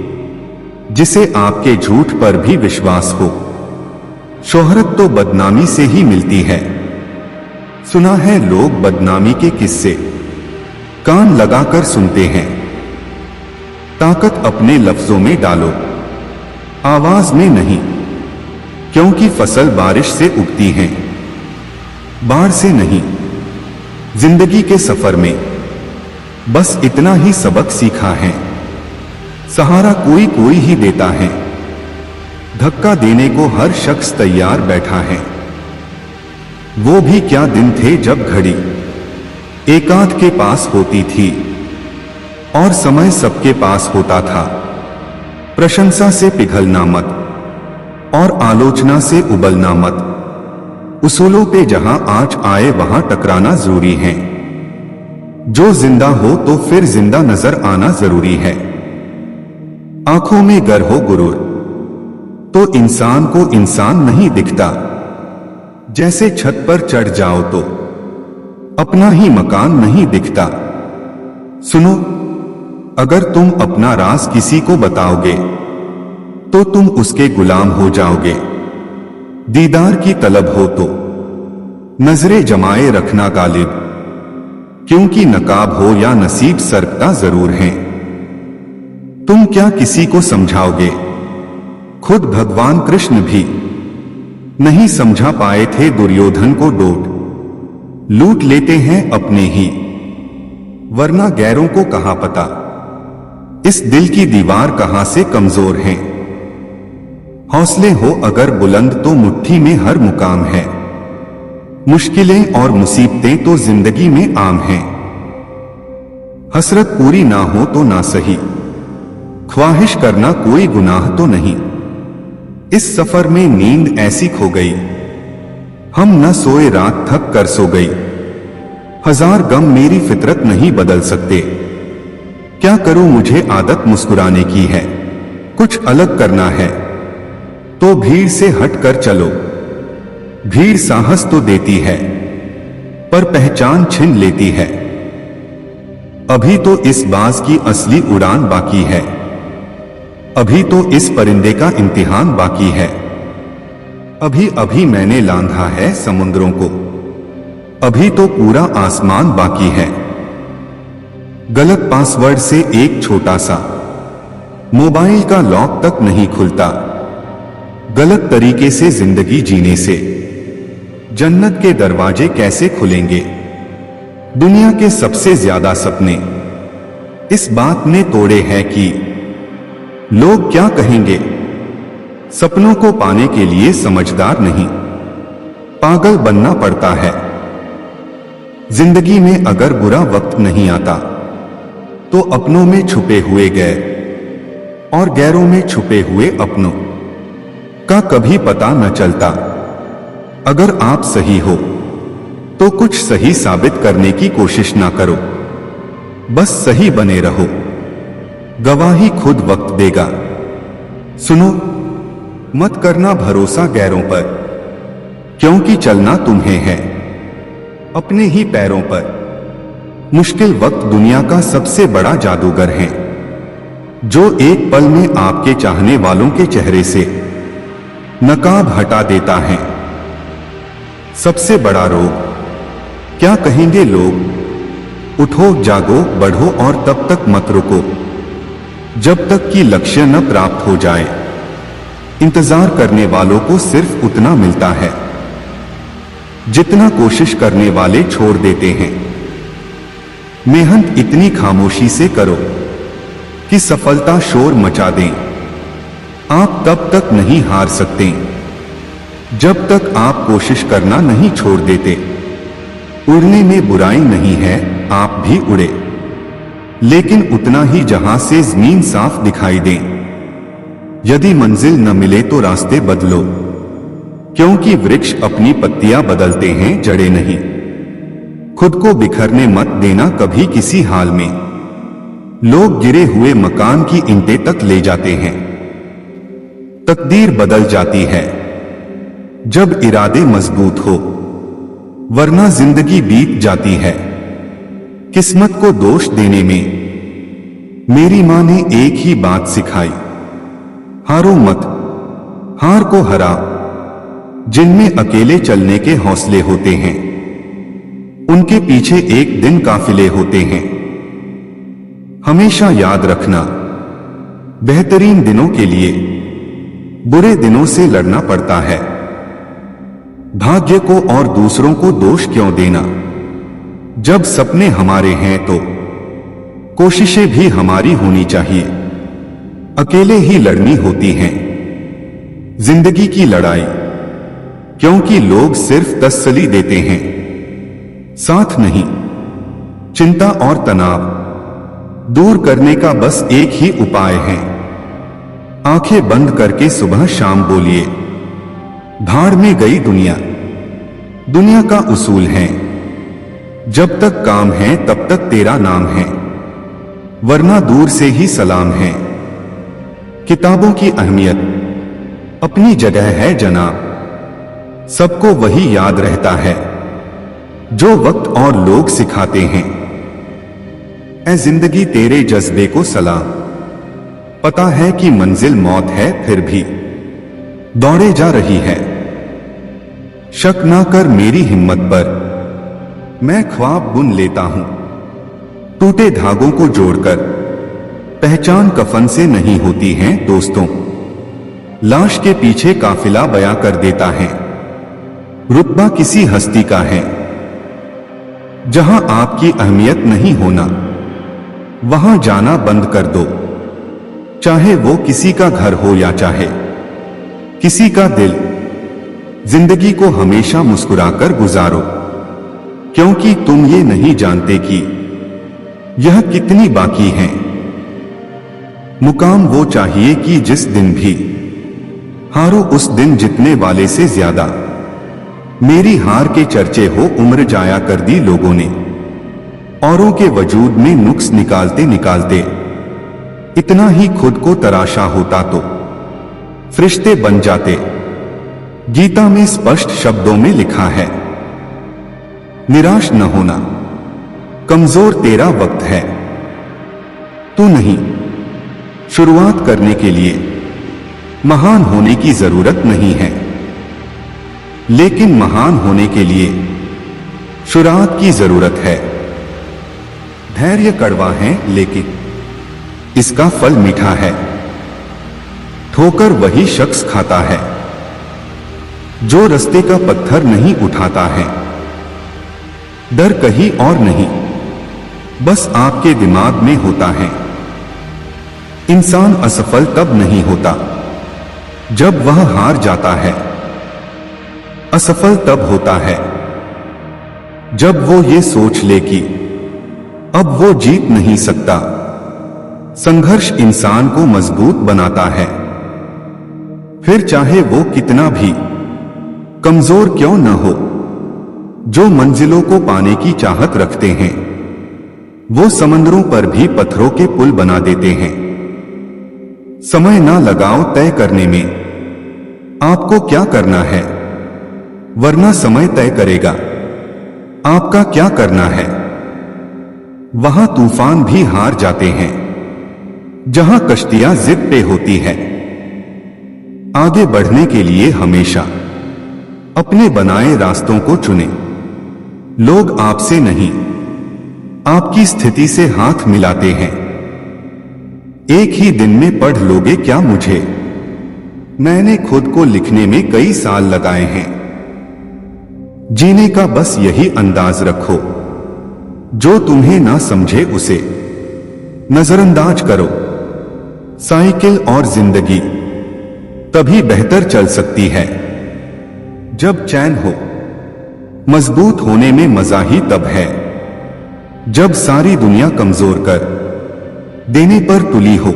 जिसे आपके झूठ पर भी विश्वास हो। शोहरत तो बदनामी से ही मिलती है। सुना है लोग बदनामी के किस्से कान लगाकर सुनते हैं। ताकत अपने लफ्जों में डालो, आवाज में नहीं, क्योंकि फसल बारिश से उगती है, बाढ़ से नहीं। जिंदगी के सफर में बस इतना ही सबक सीखा है, सहारा कोई कोई ही देता है, धक्का देने को हर शख्स तैयार बैठा है। वो भी क्या दिन थे जब घड़ी एकांत के पास होती थी और समय सबके पास होता था। प्रशंसा से पिघलना मत और आलोचना से उबलना मत। उसूलों पे जहां आँच आए वहां टकराना जरूरी है। जो जिंदा हो तो फिर जिंदा नजर आना जरूरी है। आंखों में गर हो गुरूर तो इंसान को इंसान नहीं दिखता। जैसे छत पर चढ़ जाओ तो अपना ही मकान नहीं दिखता। सुनो, अगर तुम अपना राज किसी को बताओगे तो तुम उसके गुलाम हो जाओगे। दीदार की तलब हो तो नजरें जमाए रखना गालिब, क्योंकि नकाब हो या नसीब सरकता जरूर है। तुम क्या किसी को समझाओगे खुद भगवान कृष्ण भी नहीं समझा पाए थे दुर्योधन को डोट लूट लेते हैं अपने ही, वरना गैरों को कहां पता इस दिल की दीवार कहां से कमजोर है। हौसले हो अगर बुलंद तो मुट्ठी में हर मुकाम है, मुश्किलें और मुसीबतें तो जिंदगी में आम हैं। हसरत पूरी ना हो तो ना सही, ख्वाहिश करना कोई गुनाह तो नहीं। इस सफर में नींद ऐसी खो गई, हम न सोए रात थक कर सो गई। हजार गम मेरी फितरत नहीं बदल सकते, क्या करूं मुझे आदत मुस्कुराने की है। कुछ अलग करना है तो भीड़ से हट कर चलो, भीड़ साहस तो देती है पर पहचान छिन लेती है। अभी तो इस बाज की असली उड़ान बाकी है, अभी तो इस परिंदे का इम्तिहान बाकी है। अभी अभी मैंने लांघा है समुद्रों को, अभी तो पूरा आसमान बाकी है। गलत पासवर्ड से एक छोटा सा मोबाइल का लॉक तक नहीं खुलता, गलत तरीके से जिंदगी जीने से जन्नत के दरवाजे कैसे खुलेंगे। दुनिया के सबसे ज्यादा सपने इस बात ने तोड़े हैं कि लोग क्या कहेंगे। सपनों को पाने के लिए समझदार नहीं, पागल बनना पड़ता है। जिंदगी में अगर बुरा वक्त नहीं आता तो अपनों में छुपे हुए गैर और गैरों में छुपे हुए अपनों का कभी पता न चलता। अगर आप सही हो तो कुछ सही साबित करने की कोशिश ना करो, बस सही बने रहो, गवाही खुद वक्त देगा। सुनो, मत करना भरोसा गैरों पर, क्योंकि चलना तुम्हें है अपने ही पैरों पर। मुश्किल वक्त दुनिया का सबसे बड़ा जादूगर है, जो एक पल में आपके चाहने वालों के चेहरे से नकाब हटा देता है। सबसे बड़ा रोग क्या कहेंगे लोग, उठो जागो बढ़ो और तब तक मत रुको जब तक कि लक्ष्य न प्राप्त हो जाए। इंतजार करने वालों को सिर्फ उतना मिलता है जितना कोशिश करने वाले छोड़ देते हैं। मेहनत इतनी खामोशी से करो कि सफलता शोर मचा दें। आप तब तक नहीं हार सकते जब तक आप कोशिश करना नहीं छोड़ देते। उड़ने में बुराई नहीं है, आप भी उड़े, लेकिन उतना ही जहां से जमीन साफ दिखाई दे। यदि मंजिल न मिले तो रास्ते बदलो, क्योंकि वृक्ष अपनी पत्तियां बदलते हैं, जड़ें नहीं। खुद को बिखरने मत देना कभी किसी हाल में। लोग गिरे हुए मकान की ईंटें तक ले जाते हैं। तकदीर बदल जाती है जब इरादे मजबूत हो, वरना जिंदगी बीत जाती है। किस्मत को दोष देने में मेरी मां ने एक ही बात सिखाई, हारो मत, हार को हरा। जिनमें अकेले चलने के हौसले होते हैं, उनके पीछे एक दिन काफिले होते हैं। हमेशा याद रखना, बेहतरीन दिनों के लिए बुरे दिनों से लड़ना पड़ता है। भाग्य को और दूसरों को दोष क्यों देना, जब सपने हमारे हैं तो कोशिशें भी हमारी होनी चाहिए। अकेले ही लड़नी होती हैं जिंदगी की लड़ाई, क्योंकि लोग सिर्फ तसल्ली देते हैं, साथ नहीं। चिंता और तनाव दूर करने का बस एक ही उपाय है, आंखें बंद करके सुबह शाम बोलिए, भाड़ में गई दुनिया। दुनिया का उसूल है, जब तक काम है तब तक तेरा नाम है, वरना दूर से ही सलाम है। किताबों की अहमियत अपनी जगह है जनाब, सबको वही याद रहता है जो वक्त और लोग सिखाते हैं। ऐ जिंदगी तेरे जज्बे को सलाम, पता है कि मंजिल मौत है फिर भी दौड़े जा रही है। शक ना कर मेरी हिम्मत पर, मैं ख्वाब बुन लेता हूं टूटे धागों को जोड़कर। पहचान कफन से नहीं होती है दोस्तों, लाश के पीछे काफिला बयां कर देता है। रुतबा किसी हस्ती का है। जहां आपकी अहमियत नहीं होना, वहां जाना बंद कर दो। चाहे वो किसी का घर हो या चाहे किसी का दिल। जिंदगी को हमेशा मुस्कुराकर गुजारो, क्योंकि तुम ये नहीं जानते कि यह कितनी बाकी है। मुकाम वो चाहिए कि जिस दिन भी हारो उस दिन जीतने वाले से ज्यादा। मेरी हार के चर्चे हो उम्र जाया कर दी लोगों ने। औरों के वजूद में नुक्स निकालते निकालते इतना ही खुद को तराशा होता तो फरिश्ते बन जाते। गीता में स्पष्ट शब्दों में लिखा है, निराश न होना, कमजोर तेरा वक्त है। तू नहीं। शुरुआत करने के लिए महान होने की जरूरत नहीं है, लेकिन महान होने के लिए शुरुआत की जरूरत है। धैर्य कड़वा है, लेकिन इसका फल मीठा है। ठोकर वही शख्स खाता है जो रास्ते का पत्थर नहीं उठाता है। डर कहीं और नहीं, बस आपके दिमाग में होता है। इंसान असफल तब नहीं होता जब वह हार जाता है। असफल तब होता है जब वो ये सोच ले कि अब वो जीत नहीं सकता। संघर्ष इंसान को मजबूत बनाता है, फिर चाहे वो कितना भी कमजोर क्यों न हो। जो मंजिलों को पाने की चाहत रखते हैं, वो समंदरों पर भी पत्थरों के पुल बना देते हैं। समय ना लगाओ तय करने में आपको क्या करना है, वरना समय तय करेगा आपका क्या करना है। वहां तूफान भी हार जाते हैं जहां कश्तियां जिद पे होती है। आगे बढ़ने के लिए हमेशा अपने बनाए रास्तों को चुनें। लोग आपसे नहीं, आपकी स्थिति से हाथ मिलाते हैं। एक ही दिन में पढ़ लोगे क्या मुझे? मैंने खुद को लिखने में कई साल लगाए हैं। जीने का बस यही अंदाज रखो, जो तुम्हें ना समझे उसे नजरअंदाज करो। साइकिल और जिंदगी तभी बेहतर चल सकती है जब चैन हो। मजबूत होने में मजा ही तब है जब सारी दुनिया कमजोर कर देने पर तुली हो।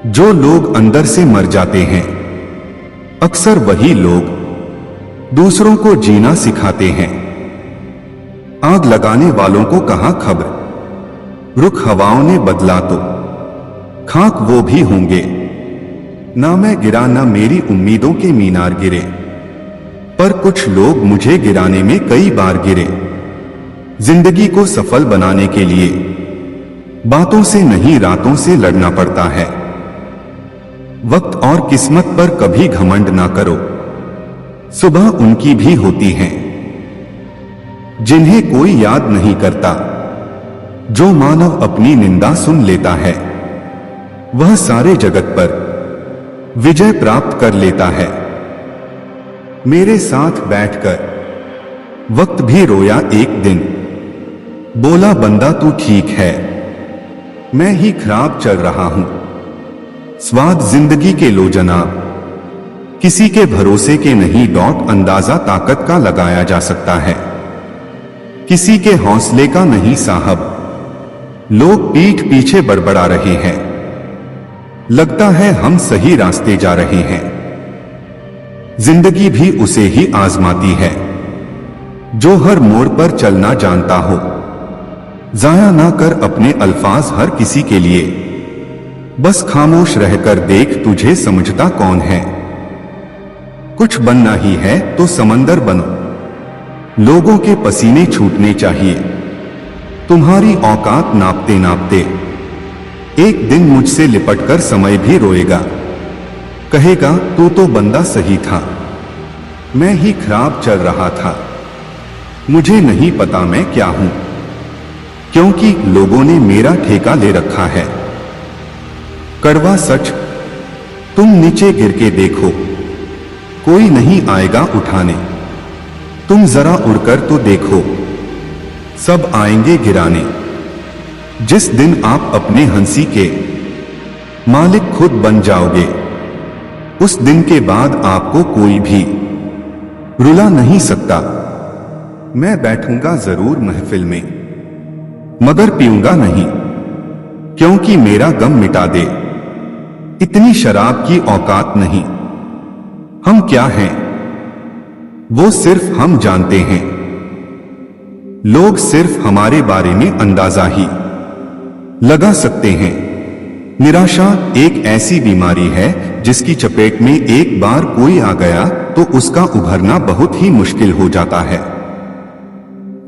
जो लोग अंदर से मर जाते हैं, अक्सर वही लोग दूसरों को जीना सिखाते हैं। आग लगाने वालों को कहां खबर, रुख हवाओं ने बदला तो खाक वो भी होंगे। ना मैं गिरा ना मेरी उम्मीदों के मीनार गिरे, पर कुछ लोग मुझे गिराने में कई बार गिरे। जिंदगी को सफल बनाने के लिए बातों से नहीं रातों से लड़ना पड़ता है। वक्त और किस्मत पर कभी घमंड ना करो, सुबह उनकी भी होती है जिन्हें कोई याद नहीं करता। जो मानव अपनी निंदा सुन लेता है, वह सारे जगत पर विजय प्राप्त कर लेता है। मेरे साथ बैठकर वक्त भी रोया एक दिन, बोला बंदा तू ठीक है, मैं ही खराब चल रहा हूं। स्वाद जिंदगी के लो जनाब, किसी के भरोसे के नहीं। अंदाजा ताकत का लगाया जा सकता है, किसी के हौसले का नहीं साहब। लोग पीठ पीछे बड़बड़ा रहे हैं, लगता है हम सही रास्ते जा रहे हैं। जिंदगी भी उसे ही आजमाती है जो हर मोड़ पर चलना जानता हो। जाया ना कर अपने अल्फाज हर किसी के लिए, बस खामोश रहकर देख तुझे समझता कौन है। कुछ बनना ही है तो समंदर बनो, लोगों के पसीने छूटने चाहिए। तुम्हारी औकात नापते नापते एक दिन मुझसे लिपटकर समय भी रोएगा, कहेगा तू तो बंदा सही था, मैं ही खराब चल रहा था। मुझे नहीं पता मैं क्या हूं, क्योंकि लोगों ने मेरा ठेका ले रखा है। कड़वा सच, तुम नीचे गिर के देखो, कोई नहीं आएगा उठाने। तुम जरा उड़कर तो देखो, सब आएंगे गिराने। जिस दिन आप अपने हंसी के मालिक खुद बन जाओगे, उस दिन के बाद आपको कोई भी रुला नहीं सकता। मैं बैठूंगा जरूर महफिल में, मगर पीऊंगा नहीं, क्योंकि मेरा गम मिटा दे इतनी शराब की औकात नहीं। हम क्या हैं वो सिर्फ हम जानते हैं, लोग सिर्फ हमारे बारे में अंदाजा ही लगा सकते हैं। निराशा एक ऐसी बीमारी है जिसकी चपेट में एक बार कोई आ गया तो उसका उभरना बहुत ही मुश्किल हो जाता है।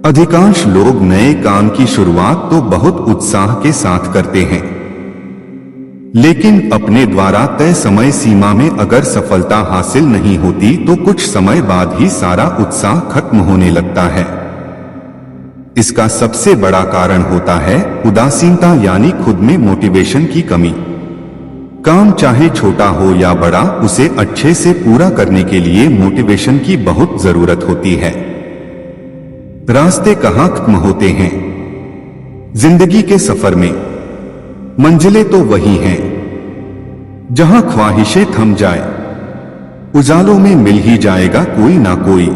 अधिकांश लोग नए काम की शुरुआत तो बहुत उत्साह के साथ करते हैं, लेकिन अपने द्वारा तय समय सीमा में अगर सफलता हासिल नहीं होती तो कुछ समय बाद ही सारा उत्साह खत्म होने लगता है। इसका सबसे बड़ा कारण होता है उदासीनता, यानी खुद में मोटिवेशन की कमी। काम चाहे छोटा हो या बड़ा, उसे अच्छे से पूरा करने के लिए मोटिवेशन की बहुत जरूरत होती है। रास्ते कहाँ खत्म होते हैं जिंदगी के सफर में? मंजिलें तो वही हैं जहां ख्वाहिशें थम जाए। उजालों में मिल ही जाएगा कोई ना कोई,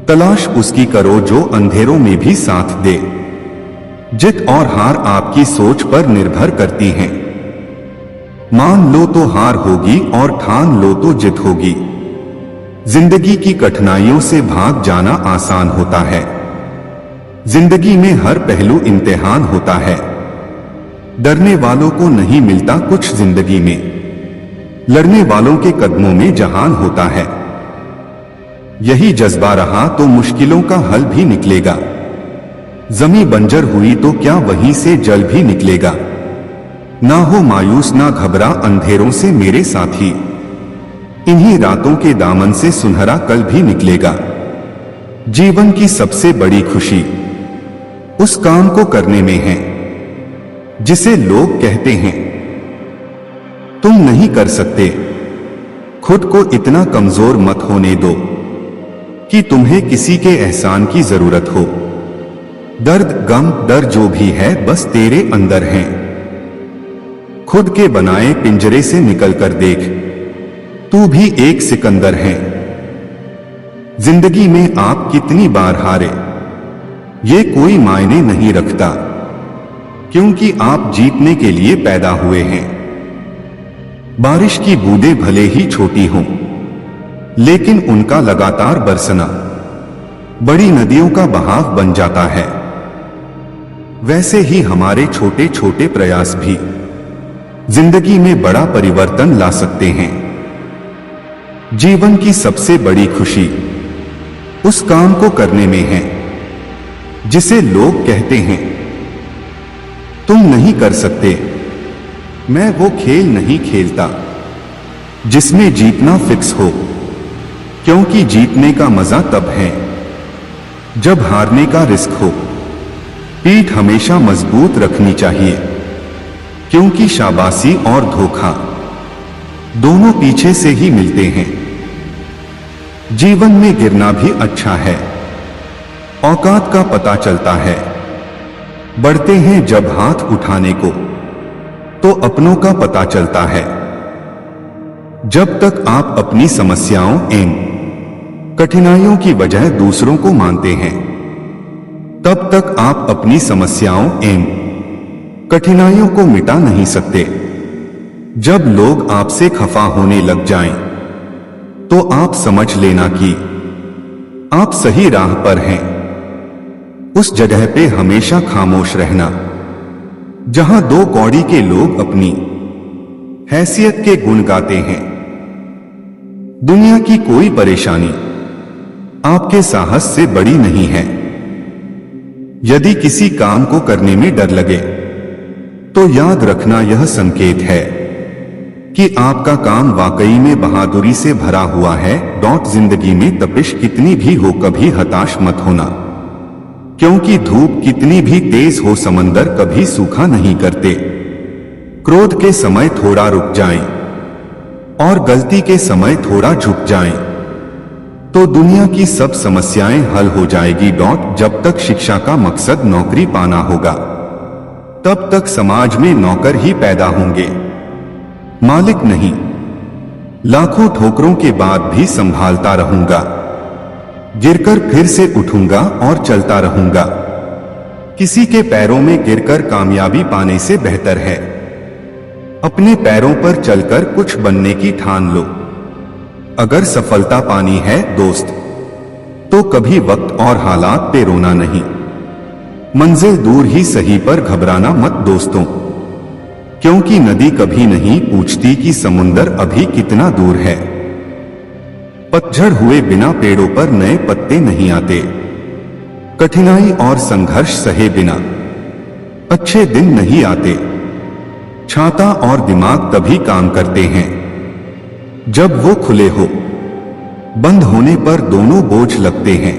तलाश उसकी करो जो अंधेरों में भी साथ दे। जित और हार आपकी सोच पर निर्भर करती हैं। मान लो तो हार होगी और ठान लो तो जित होगी। जिंदगी की कठिनाइयों से भाग जाना आसान होता है। जिंदगी में हर पहलू इम्तिहान होता है। डरने वालों को नहीं मिलता कुछ जिंदगी में, लड़ने वालों के कदमों में जहान होता है। यही जज्बा रहा तो मुश्किलों का हल भी निकलेगा। जमी बंजर हुई तो क्या वहीं से जल भी निकलेगा। ना हो मायूस ना घबरा अंधेरों से मेरे साथी, इन्हीं रातों के दामन से सुनहरा कल भी निकलेगा। जीवन की सबसे बड़ी खुशी उस काम को करने में है जिसे लोग कहते हैं तुम नहीं कर सकते। खुद को इतना कमजोर मत होने दो कि तुम्हें किसी के एहसान की जरूरत हो। दर्द गम डर जो भी है बस तेरे अंदर है। खुद के बनाए पिंजरे से निकलकर देख, तू भी एक सिकंदर है। जिंदगी में आप कितनी बार हारे ये कोई मायने नहीं रखता, क्योंकि आप जीतने के लिए पैदा हुए हैं। बारिश की बूंदें भले ही छोटी हों, लेकिन उनका लगातार बरसना बड़ी नदियों का बहाव बन जाता है। वैसे ही हमारे छोटे छोटे प्रयास भी जिंदगी में बड़ा परिवर्तन ला सकते हैं। जीवन की सबसे बड़ी खुशी उस काम को करने में है जिसे लोग कहते हैं तुम नहीं कर सकते। मैं वो खेल नहीं खेलता जिसमें जीतना फिक्स हो, क्योंकि जीतने का मजा तब है जब हारने का रिस्क हो। पीठ हमेशा मजबूत रखनी चाहिए, क्योंकि शाबाशी और धोखा दोनों पीछे से ही मिलते हैं। जीवन में गिरना भी अच्छा है, औकात का पता चलता है। बढ़ते हैं जब हाथ उठाने को तो अपनों का पता चलता है। जब तक आप अपनी समस्याओं एवं कठिनाइयों की वजह दूसरों को मानते हैं, तब तक आप अपनी समस्याओं एवं कठिनाइयों को मिटा नहीं सकते। जब लोग आपसे खफा होने लग जाएं, तो आप समझ लेना कि आप सही राह पर हैं। उस जगह पे हमेशा खामोश रहना जहां दो कौड़ी के लोग अपनी हैसियत के गुण गाते हैं। दुनिया की कोई परेशानी आपके साहस से बड़ी नहीं है। यदि किसी काम को करने में डर लगे तो याद रखना यह संकेत है कि आपका काम वाकई में बहादुरी से भरा हुआ है। जिंदगी में तपिश कितनी भी हो कभी हताश मत होना, क्योंकि धूप कितनी भी तेज हो समंदर कभी सूखा नहीं करते। क्रोध के समय थोड़ा रुक जाएं, और गलती के समय थोड़ा झुक जाएं, तो दुनिया की सब समस्याएं हल हो जाएगी। जब तक शिक्षा का मकसद नौकरी पाना होगा, तब तक समाज में नौकर ही पैदा होंगे, मालिक नहीं। लाखों ठोकरों के बाद भी संभालता रहूंगा, गिरकर फिर से उठूंगा और चलता रहूंगा। किसी के पैरों में गिरकर कामयाबी पाने से बेहतर है अपने पैरों पर चलकर कुछ बनने की ठान लो। अगर सफलता पानी है दोस्त, तो कभी वक्त और हालात पे रोना नहीं। मंजिल दूर ही सही पर घबराना मत दोस्तों, क्योंकि नदी कभी नहीं पूछती कि समुंदर अभी कितना दूर है। पतझड़ हुए बिना पेड़ों पर नए पत्ते नहीं आते। कठिनाई और संघर्ष सहे बिना अच्छे दिन नहीं आते। छाता और दिमाग तभी काम करते हैं जब वो खुले हो, बंद होने पर दोनों बोझ लगते हैं।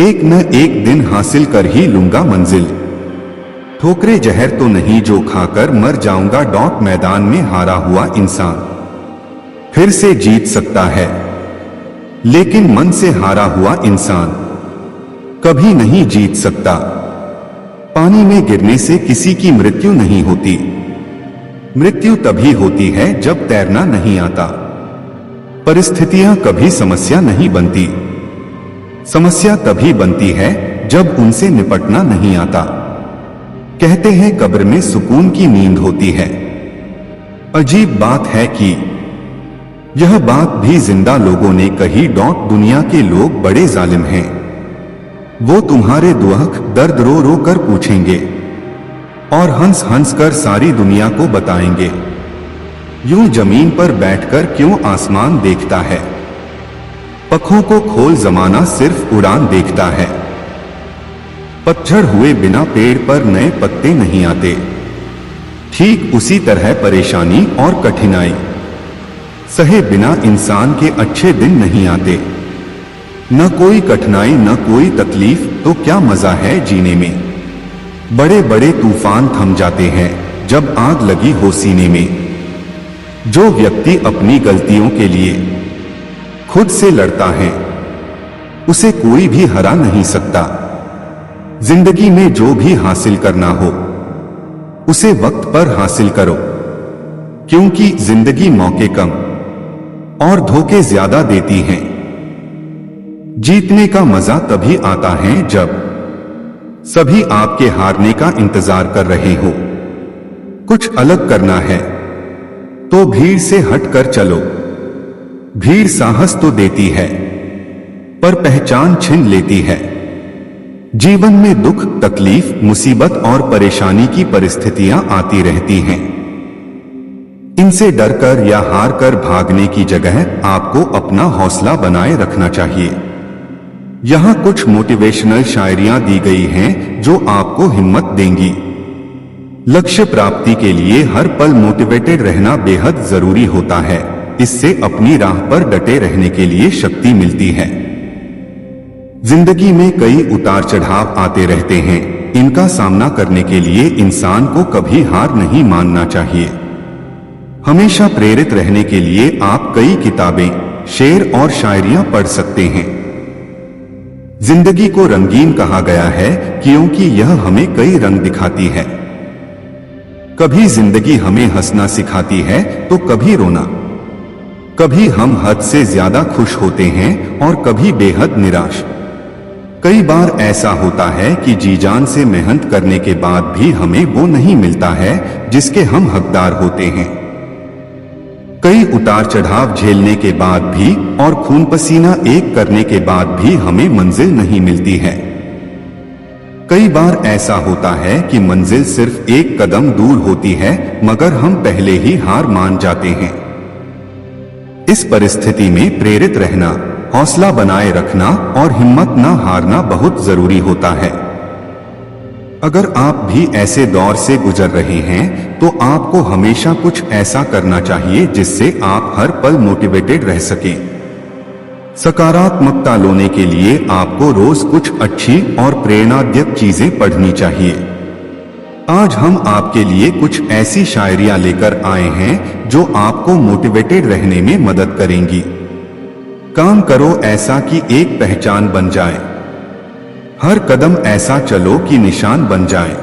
एक न एक दिन हासिल कर ही लूंगा मंजिल, ठोकरे जहर तो नहीं जो खाकर मर जाऊंगा। मैदान में हारा हुआ इंसान फिर से जीत सकता है, लेकिन मन से हारा हुआ इंसान कभी नहीं जीत सकता। पानी में गिरने से किसी की मृत्यु नहीं होती। मृत्यु तभी होती है जब तैरना नहीं आता। परिस्थितियां कभी समस्या नहीं बनती। समस्या तभी बनती है जब उनसे निपटना नहीं आता। कहते हैं कब्र में सुकून की नींद होती है। अजीब बात है कि यह बात भी जिंदा लोगों ने कही। दुनिया के लोग बड़े जालिम हैं। वो तुम्हारे दुख दर्द रो रो कर पूछेंगे और हंस हंस कर सारी दुनिया को बताएंगे। यूं जमीन पर बैठकर क्यों आसमान देखता है? पखों को खोल जमाना सिर्फ उड़ान देखता है। पतझड़ हुए बिना पेड़ पर नए पत्ते नहीं आते। ठीक उसी तरह परेशानी और कठिनाई सहे बिना इंसान के अच्छे दिन नहीं आते। न कोई कठिनाई न कोई तकलीफ तो क्या मजा है जीने में। बड़े बड़े तूफान थम जाते हैं जब आग लगी हो सीने में। जो व्यक्ति अपनी गलतियों के लिए खुद से लड़ता है, उसे कोई भी हरा नहीं सकता। जिंदगी में जो भी हासिल करना हो, उसे वक्त पर हासिल करो, क्योंकि जिंदगी मौके कम और धोखे ज्यादा देती हैं। जीतने का मजा तभी आता है जब सभी आपके हारने का इंतजार कर रहे हो। कुछ अलग करना है तो भीड़ से हटकर चलो। भीड़ साहस तो देती है, पर पहचान छीन लेती है। जीवन में दुख, तकलीफ, मुसीबत और परेशानी की परिस्थितियां आती रहती हैं। इनसे डरकर या हार कर भागने की जगह आपको अपना हौसला बनाए रखना चाहिए। यहाँ कुछ मोटिवेशनल शायरियां दी गई हैं जो आपको हिम्मत देंगी। लक्ष्य प्राप्ति के लिए हर पल मोटिवेटेड रहना बेहद जरूरी होता है। इससे अपनी राह पर डटे रहने के लिए शक्ति मिलती है। जिंदगी में कई उतार चढ़ाव आते रहते हैं। इनका सामना करने के लिए इंसान को कभी हार नहीं मानना चाहिए। हमेशा प्रेरित रहने के लिए आप कई किताबें, शेर और शायरियां पढ़ सकते हैं। जिंदगी को रंगीन कहा गया है क्योंकि यह हमें कई रंग दिखाती है। कभी जिंदगी हमें हंसना सिखाती है तो कभी रोना। कभी हम हद से ज्यादा खुश होते हैं और कभी बेहद निराश। कई बार ऐसा होता है कि जी जान से मेहनत करने के बाद भी हमें वो नहीं मिलता है जिसके हम हकदार होते हैं। कई उतार चढ़ाव झेलने के बाद भी और खून पसीना एक करने के बाद भी हमें मंजिल नहीं मिलती है। कई बार ऐसा होता है कि मंजिल सिर्फ एक कदम दूर होती है, मगर हम पहले ही हार मान जाते हैं। इस परिस्थिति में प्रेरित रहना, हौसला बनाए रखना और हिम्मत न हारना बहुत जरूरी होता है। अगर आप भी ऐसे दौर से गुजर रहे हैं तो आपको हमेशा कुछ ऐसा करना चाहिए जिससे आप हर पल मोटिवेटेड रह सकें। सकारात्मकता लाने के लिए आपको रोज कुछ अच्छी और प्रेरणादायक चीजें पढ़नी चाहिए। आज हम आपके लिए कुछ ऐसी शायरियां लेकर आए हैं जो आपको मोटिवेटेड रहने में मदद करेंगी। काम करो ऐसा कि एक पहचान बन जाए, हर कदम ऐसा चलो कि निशान बन जाए।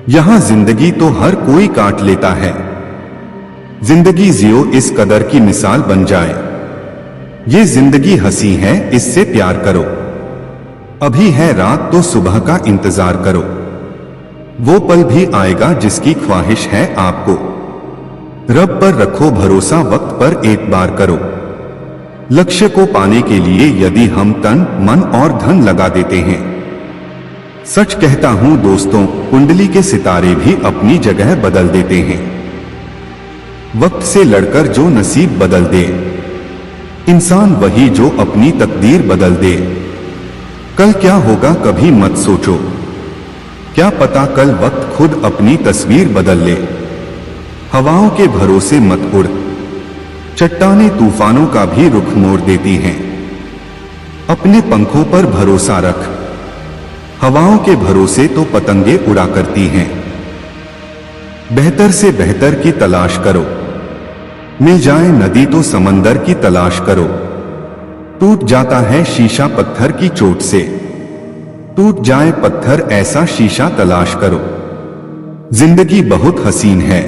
यहां जिंदगी तो हर कोई काट लेता है, जिंदगी जियो इस कदर की मिसाल बन जाए। ये जिंदगी हंसी है, इससे प्यार करो। अभी है रात तो सुबह का इंतजार करो, वो पल भी आएगा जिसकी ख्वाहिश है आपको। रब पर रखो भरोसा, वक्त पर एतबार करो। लक्ष्य को पाने के लिए यदि हम तन मन और धन लगा देते हैं, सच कहता हूं दोस्तों, कुंडली के सितारे भी अपनी जगह बदल देते हैं। वक्त से लड़कर जो नसीब बदल दे, इंसान वही जो अपनी तकदीर बदल दे। कल क्या होगा कभी मत सोचो, क्या पता कल वक्त खुद अपनी तस्वीर बदल ले। हवाओं के भरोसे मत उड़, चट्टानें तूफानों का भी रुख मोड़ देती हैं। अपने पंखों पर भरोसा रख, हवाओं के भरोसे तो पतंगे उड़ा करती हैं। बेहतर से बेहतर की तलाश करो, मिल जाए नदी तो समंदर की तलाश करो। टूट जाता है शीशा पत्थर की चोट से, टूट जाए पत्थर ऐसा शीशा तलाश करो। जिंदगी बहुत हसीन है,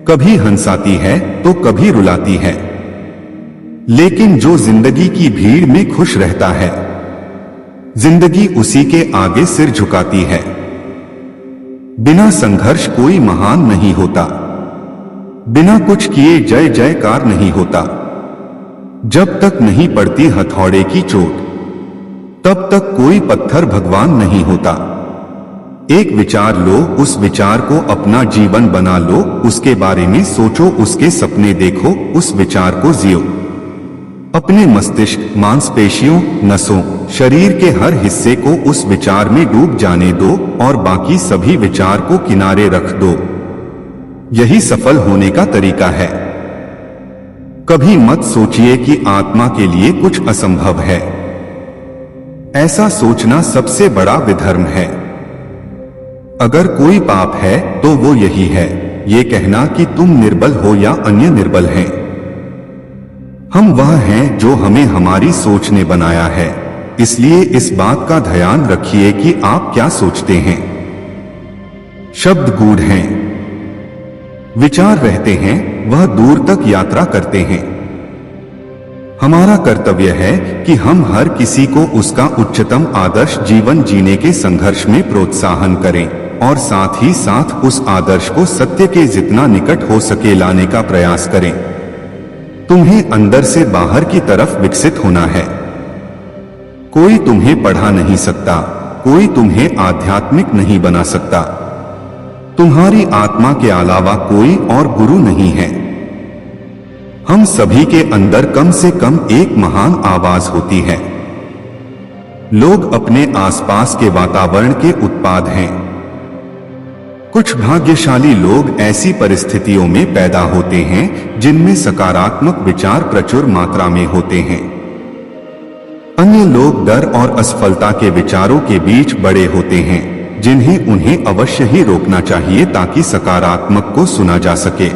कभी हंसाती है तो कभी रुलाती है, लेकिन जो जिंदगी की भीड़ में खुश रहता है, जिंदगी उसी के आगे सिर झुकाती है। बिना संघर्ष कोई महान नहीं होता, बिना कुछ किए जय जयकार नहीं होता। जब तक नहीं पड़ती हथौड़े की चोट, तब तक कोई पत्थर भगवान नहीं होता। एक विचार लो, उस विचार को अपना जीवन बना लो, उसके बारे में सोचो, उसके सपने देखो, उस विचार को जियो। अपने मस्तिष्क, मांसपेशियों, नसों, शरीर के हर हिस्से को उस विचार में डूब जाने दो और बाकी सभी विचार को किनारे रख दो। यही सफल होने का तरीका है। कभी मत सोचिए कि आत्मा के लिए कुछ असंभव है, ऐसा सोचना सबसे बड़ा विधर्म है। अगर कोई पाप है तो वो यही है, ये कहना कि तुम निर्बल हो या अन्य निर्बल हैं। हम वह हैं जो हमें हमारी सोच ने बनाया है, इसलिए इस बात का ध्यान रखिए कि आप क्या सोचते हैं। शब्द गूढ़ हैं, विचार रहते हैं, वह दूर तक यात्रा करते हैं। हमारा कर्तव्य है कि हम हर किसी को उसका उच्चतम आदर्श जीवन जीने के संघर्ष में प्रोत्साहन करें और साथ ही साथ उस आदर्श को सत्य के जितना निकट हो सके लाने का प्रयास करें। तुम्हें अंदर से बाहर की तरफ विकसित होना है। कोई तुम्हें पढ़ा नहीं सकता, कोई तुम्हें आध्यात्मिक नहीं बना सकता। तुम्हारी आत्मा के अलावा कोई और गुरु नहीं है। हम सभी के अंदर कम से कम एक महान आवाज होती है। लोग अपने आसपास के वातावरण के उत्पाद हैं। कुछ भाग्यशाली लोग ऐसी परिस्थितियों में पैदा होते हैं जिनमें सकारात्मक विचार प्रचुर मात्रा में होते हैं। अन्य लोग डर और असफलता के विचारों के बीच बड़े होते हैं, जिन्हें उन्हें अवश्य ही रोकना चाहिए ताकि सकारात्मक को सुना जा सके।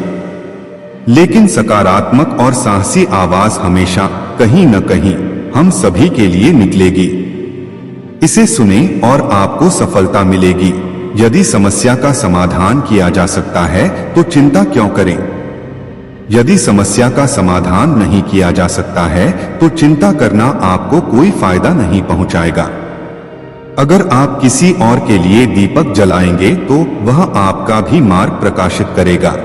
लेकिन सकारात्मक और साहसी आवाज हमेशा कहीं न कहीं हम सभी के लिए निकलेगी। इसे सुने और आपको सफलता मिलेगी। यदि समस्या का समाधान किया जा सकता है तो चिंता क्यों करें? यदि समस्या का समाधान नहीं किया जा सकता है तो चिंता करना आपको कोई फायदा नहीं पहुंचाएगा। अगर आप किसी और के लिए दीपक जलाएंगे तो वह आपका भी मार्ग प्रकाशित करेगा।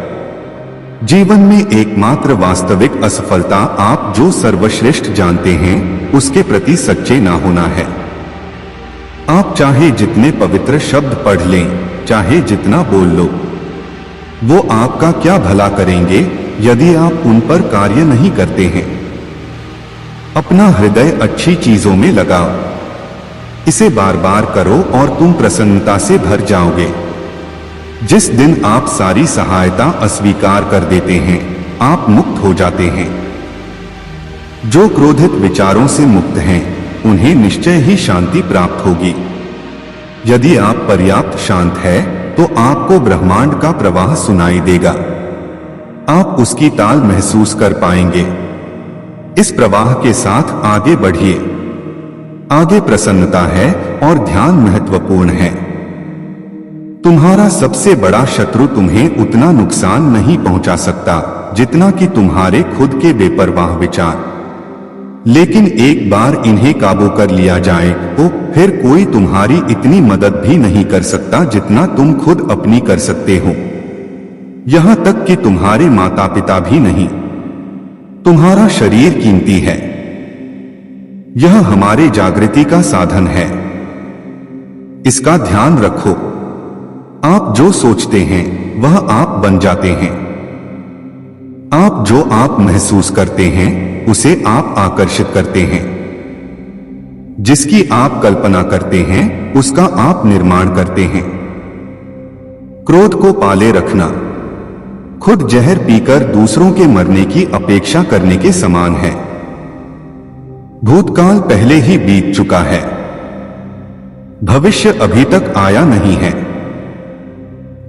जीवन में एकमात्र वास्तविक असफलता आप जो सर्वश्रेष्ठ जानते हैं उसके प्रति सच्चे ना होना है। आप चाहे जितने पवित्र शब्द पढ़ लें, चाहे जितना बोल लो, वो आपका क्या भला करेंगे यदि आप उन पर कार्य नहीं करते हैं। अपना हृदय अच्छी चीजों में लगाओ, इसे बार बार करो और तुम प्रसन्नता से भर जाओगे। जिस दिन आप सारी सहायता अस्वीकार कर देते हैं, आप मुक्त हो जाते हैं। जो क्रोधित विचारों से मुक्त हैं, उन्हें निश्चय ही शांति प्राप्त होगी। यदि आप पर्याप्त शांत हैं, तो आपको ब्रह्मांड का प्रवाह सुनाई देगा। आप उसकी ताल महसूस कर पाएंगे। इस प्रवाह के साथ आगे बढ़िए। आगे प्रसन्नता है और ध्यान महत्वपूर्ण है। तुम्हारा सबसे बड़ा शत्रु तुम्हें उतना नुकसान नहीं पहुंचा सकता जितना कि तुम्हारे खुद के बेपरवाह विचार। लेकिन एक बार इन्हें काबू कर लिया जाए तो फिर कोई तुम्हारी इतनी मदद भी नहीं कर सकता जितना तुम खुद अपनी कर सकते हो। यहां तक कि तुम्हारे माता पिता भी नहीं। तुम्हारा शरीर कीमती है। यह हमारे जागृति का साधन है। इसका ध्यान रखो। आप जो सोचते हैं वह आप बन जाते हैं। आप जो आप महसूस करते हैं उसे आप आकर्षित करते हैं। जिसकी आप कल्पना करते हैं उसका आप निर्माण करते हैं। क्रोध को पाले रखना खुद जहर पीकर दूसरों के मरने की अपेक्षा करने के समान है। भूतकाल पहले ही बीत चुका है। भविष्य अभी तक आया नहीं है।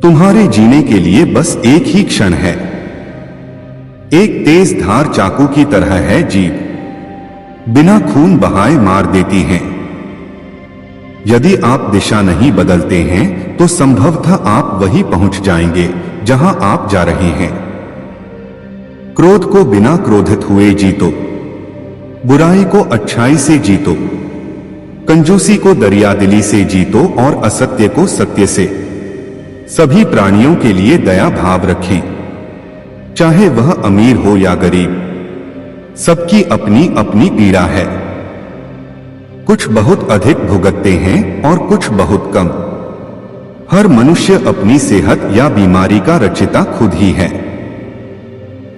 तुम्हारे जीने के लिए बस एक ही क्षण है। एक तेज धार चाकू की तरह है जीभ। बिना खून बहाए मार देती है। यदि आप दिशा नहीं बदलते हैं तो संभवतः आप वहीं पहुंच जाएंगे जहां आप जा रहे हैं। क्रोध को बिना क्रोधित हुए जीतो। बुराई को अच्छाई से जीतो। कंजूसी को दरियादिली से जीतो और असत्य को सत्य से। सभी प्राणियों के लिए दया भाव रखें, चाहे वह अमीर हो या गरीब। सबकी अपनी अपनी पीड़ा है। कुछ बहुत अधिक भुगतते हैं और कुछ बहुत कम। हर मनुष्य अपनी सेहत या बीमारी का रचयिता खुद ही है।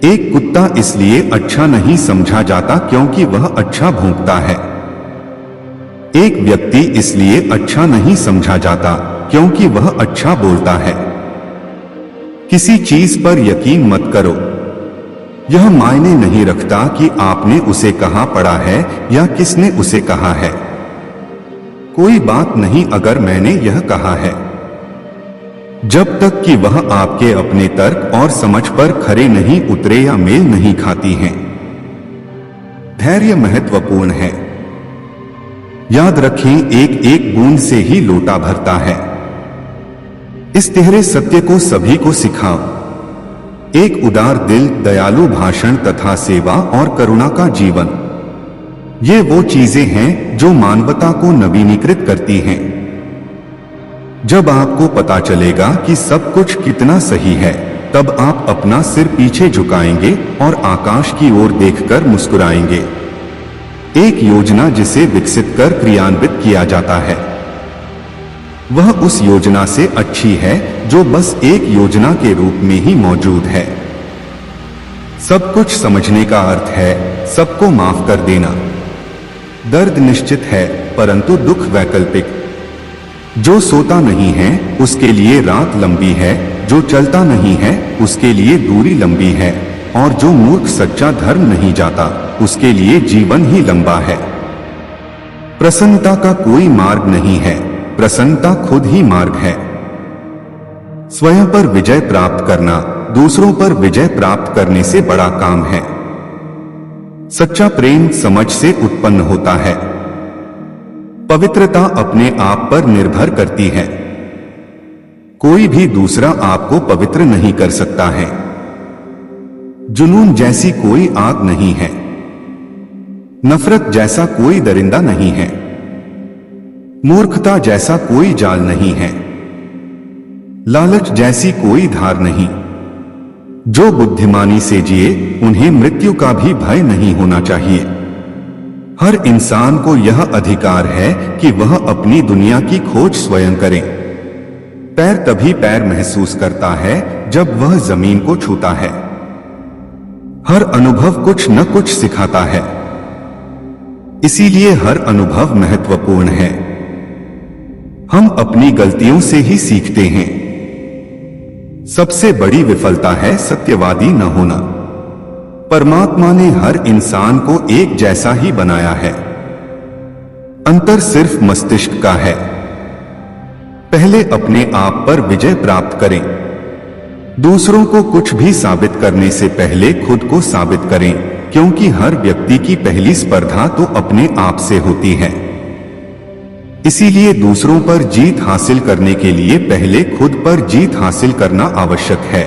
एक कुत्ता इसलिए अच्छा नहीं समझा जाता क्योंकि वह अच्छा भौंकता है। एक व्यक्ति इसलिए अच्छा नहीं समझा जाता क्योंकि वह अच्छा बोलता है। किसी चीज पर यकीन मत करो। यह मायने नहीं रखता कि आपने उसे कहां पढ़ा है या किसने उसे कहा है। कोई बात नहीं अगर मैंने यह कहा है, जब तक कि वह आपके अपने तर्क और समझ पर खरे नहीं उतरे या मेल नहीं खाती हैं। धैर्य महत्वपूर्ण है। याद रखें, एक एक बूंद से ही लोटा भरता है। इस तिहरे सत्य को सभी को सिखाओ। एक उदार दिल, दयालु भाषण तथा सेवा और करुणा का जीवन, ये वो चीजें हैं जो मानवता को नवीनीकृत करती हैं। जब आपको पता चलेगा कि सब कुछ कितना सही है, तब आप अपना सिर पीछे झुकाएंगे और आकाश की ओर देखकर मुस्कुराएंगे। एक योजना जिसे विकसित कर क्रियान्वित किया जाता है, वह उस योजना से अच्छी है जो बस एक योजना के रूप में ही मौजूद है। सब कुछ समझने का अर्थ है सबको माफ कर देना। दर्द निश्चित है परंतु दुख वैकल्पिक। जो सोता नहीं है उसके लिए रात लंबी है, जो चलता नहीं है उसके लिए दूरी लंबी है, और जो मूर्ख सच्चा धर्म नहीं जाता उसके लिए जीवन ही लंबा है। प्रसन्नता का कोई मार्ग नहीं है, प्रसन्नता खुद ही मार्ग है। स्वयं पर विजय प्राप्त करना दूसरों पर विजय प्राप्त करने से बड़ा काम है। सच्चा प्रेम समझ से उत्पन्न होता है। पवित्रता अपने आप पर निर्भर करती है। कोई भी दूसरा आपको पवित्र नहीं कर सकता है। जुनून जैसी कोई आग नहीं है। नफरत जैसा कोई दरिंदा नहीं है। मूर्खता जैसा कोई जाल नहीं है। लालच जैसी कोई धार नहीं। जो बुद्धिमानी से जिए उन्हें मृत्यु का भी भय नहीं होना चाहिए। हर इंसान को यह अधिकार है कि वह अपनी दुनिया की खोज स्वयं करे। पैर तभी पैर महसूस करता है जब वह जमीन को छूता है। हर अनुभव कुछ न कुछ सिखाता है। इसीलिए हर अनुभव महत्वपूर्ण है। हम अपनी गलतियों से ही सीखते हैं। सबसे बड़ी विफलता है सत्यवादी न होना। परमात्मा ने हर इंसान को एक जैसा ही बनाया है। अंतर सिर्फ मस्तिष्क का है। पहले अपने आप पर विजय प्राप्त करें। दूसरों को कुछ भी साबित करने से पहले खुद को साबित करें, क्योंकि हर व्यक्ति की पहली स्पर्धा तो अपने आप से होती है। इसीलिए दूसरों पर जीत हासिल करने के लिए पहले खुद पर जीत हासिल करना आवश्यक है।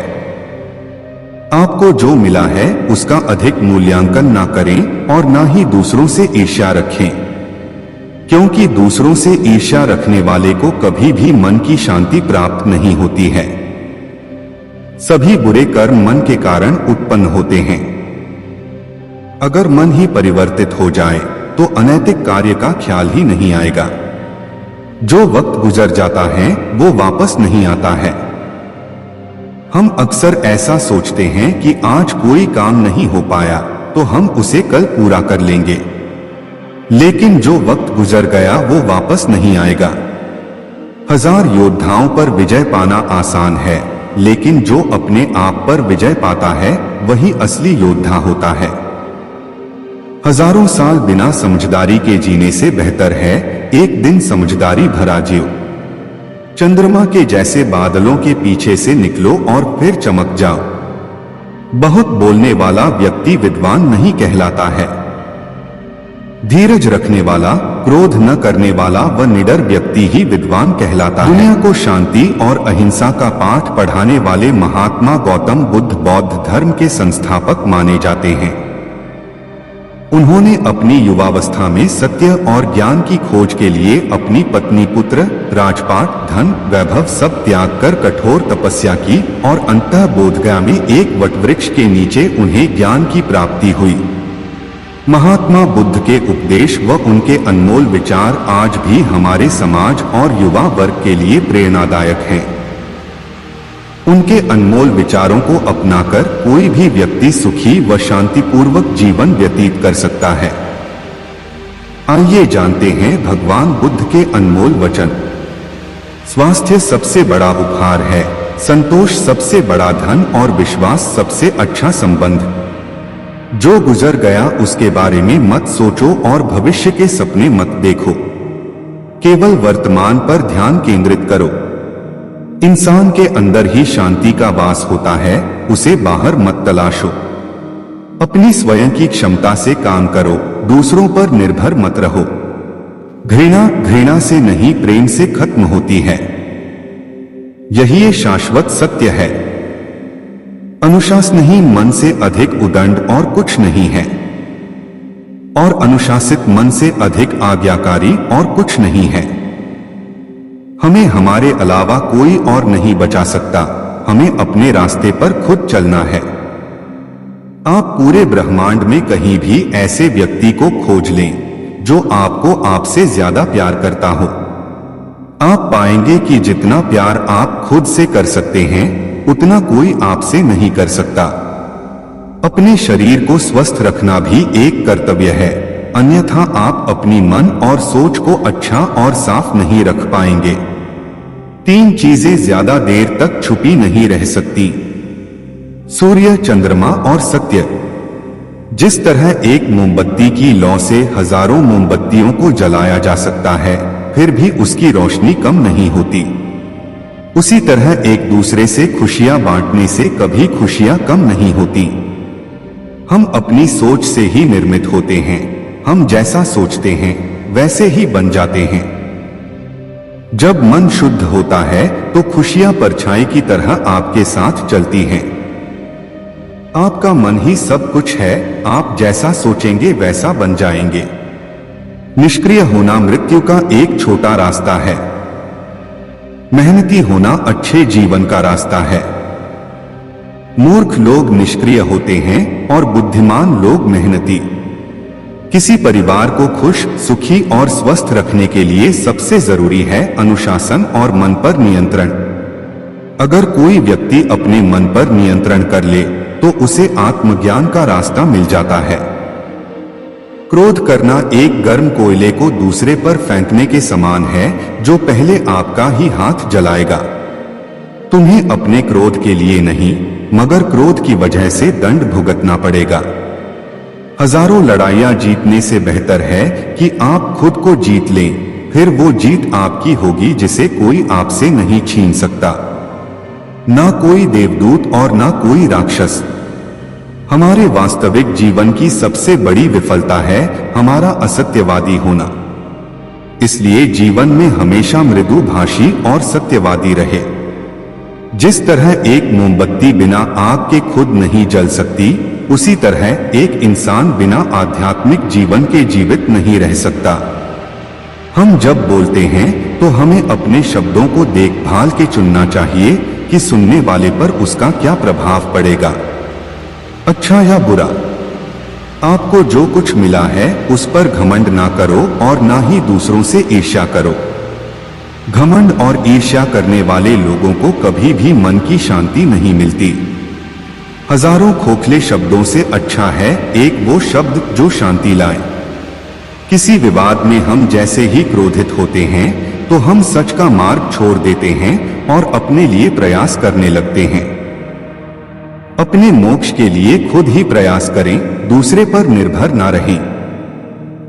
आपको जो मिला है उसका अधिक मूल्यांकन ना करें और ना ही दूसरों से ईर्ष्या रखें, क्योंकि दूसरों से ईर्ष्या रखने वाले को कभी भी मन की शांति प्राप्त नहीं होती है। सभी बुरे कर्म मन के कारण उत्पन्न होते हैं। अगर मन ही परिवर्तित हो जाए तो अनैतिक कार्य का ख्याल ही नहीं आएगा। जो वक्त गुजर जाता है वो वापस नहीं आता है। हम अक्सर ऐसा सोचते हैं कि आज कोई काम नहीं हो पाया तो हम उसे कल पूरा कर लेंगे, लेकिन जो वक्त गुजर गया वो वापस नहीं आएगा। 1000 योद्धाओं पर विजय पाना आसान है, लेकिन जो अपने आप पर विजय पाता है वही असली योद्धा होता है। हजारों साल बिना समझदारी के जीने से बेहतर है एक दिन समझदारी भरा जियो। चंद्रमा के जैसे बादलों के पीछे से निकलो और फिर चमक जाओ। बहुत बोलने वाला व्यक्ति विद्वान नहीं कहलाता है। धीरज रखने वाला, क्रोध न करने वाला व निडर व्यक्ति ही विद्वान कहलाता है। दुनिया को शांति और अहिंसा का पाठ पढ़ाने वाले महात्मा गौतम बुद्ध बौद्ध धर्म के संस्थापक माने जाते हैं। उन्होंने अपनी युवावस्था में सत्य और ज्ञान की खोज के लिए अपनी पत्नी, पुत्र, राजपाट, धन, वैभव सब त्याग कर कठोर तपस्या की और अंततः बोधगया में एक वटवृक्ष के नीचे उन्हें ज्ञान की प्राप्ति हुई। महात्मा बुद्ध के उपदेश व उनके अनमोल विचार आज भी हमारे समाज और युवा वर्ग के लिए प्रेरणादायक हैं। उनके अनमोल विचारों को अपनाकर कोई भी व्यक्ति सुखी व शांतिपूर्वक जीवन व्यतीत कर सकता है। आइए जानते हैं भगवान बुद्ध के अनमोल वचन। स्वास्थ्य सबसे बड़ा उपहार है, संतोष सबसे बड़ा धन और विश्वास सबसे अच्छा संबंध। जो गुजर गया उसके बारे में मत सोचो और भविष्य के सपने मत देखो। केवल वर्तमान पर ध्यान केंद्रित करो। इंसान के अंदर ही शांति का वास होता है, उसे बाहर मत तलाशो। अपनी स्वयं की क्षमता से काम करो, दूसरों पर निर्भर मत रहो। घृणा घृणा से नहीं प्रेम से खत्म होती है, यही ये शाश्वत सत्य है। अनुशासन ही मन से अधिक उदंड और कुछ नहीं है, और अनुशासित मन से अधिक आज्ञाकारी और कुछ नहीं है। हमें हमारे अलावा कोई और नहीं बचा सकता, हमें अपने रास्ते पर खुद चलना है। आप पूरे ब्रह्मांड में कहीं भी ऐसे व्यक्ति को खोज लें जो आपको आपसे ज्यादा प्यार करता हो। आप पाएंगे कि जितना प्यार आप खुद से कर सकते हैं उतना कोई आपसे नहीं कर सकता। अपने शरीर को स्वस्थ रखना भी एक कर्तव्य है, अन्यथा आप अपनी मन और सोच को अच्छा और साफ नहीं रख पाएंगे। 3 चीजें ज्यादा देर तक छुपी नहीं रह सकती, सूर्य, चंद्रमा और सत्य। जिस तरह एक मोमबत्ती की लौ से हजारों मोमबत्तियों को जलाया जा सकता है फिर भी उसकी रोशनी कम नहीं होती, उसी तरह एक दूसरे से खुशियां बांटने से कभी खुशियां कम नहीं होती। हम अपनी सोच से ही निर्मित होते हैं, हम जैसा सोचते हैं वैसे ही बन जाते हैं। जब मन शुद्ध होता है तो खुशियां परछाई की तरह आपके साथ चलती हैं। आपका मन ही सब कुछ है, आप जैसा सोचेंगे वैसा बन जाएंगे। निष्क्रिय होना मृत्यु का एक छोटा रास्ता है, मेहनती होना अच्छे जीवन का रास्ता है। मूर्ख लोग निष्क्रिय होते हैं और बुद्धिमान लोग मेहनती। किसी परिवार को खुश, सुखी और स्वस्थ रखने के लिए सबसे जरूरी है अनुशासन और मन पर नियंत्रण। अगर कोई व्यक्ति अपने मन पर नियंत्रण कर ले तो उसे आत्मज्ञान का रास्ता मिल जाता है। क्रोध करना एक गर्म कोयले को दूसरे पर फेंकने के समान है जो पहले आपका ही हाथ जलाएगा। तुम्हें अपने क्रोध के लिए नहीं मगर क्रोध की वजह से दंड भुगतना पड़ेगा। हजारों लड़ाइयां जीतने से बेहतर है कि आप खुद को जीत लें, फिर वो जीत आपकी होगी जिसे कोई आपसे नहीं छीन सकता, ना कोई देवदूत और ना कोई राक्षस। हमारे वास्तविक जीवन की सबसे बड़ी विफलता है हमारा असत्यवादी होना। इसलिए जीवन में हमेशा मृदुभाषी और सत्यवादी रहे। जिस तरह एक मोमबत्ती बिना आग के खुद नहीं जल सकती, उसी तरह एक इंसान बिना आध्यात्मिक जीवन के जीवित नहीं रह सकता। हम जब बोलते हैं तो हमें अपने शब्दों को देखभाल के चुनना चाहिए कि सुनने वाले पर उसका क्या प्रभाव पड़ेगा, अच्छा या बुरा। आपको जो कुछ मिला है उस पर घमंड ना करो और ना ही दूसरों से ईर्ष्या करो। घमंड और ईर्ष्या करने वाले लोगों को कभी भी मन की शांति नहीं मिलती। हजारों खोखले शब्दों से अच्छा है एक वो शब्द जो शांति लाए। किसी विवाद में हम जैसे ही क्रोधित होते हैं तो हम सच का मार्ग छोड़ देते हैं और अपने लिए प्रयास करने लगते हैं। अपने मोक्ष के लिए खुद ही प्रयास करें, दूसरे पर निर्भर ना रहें।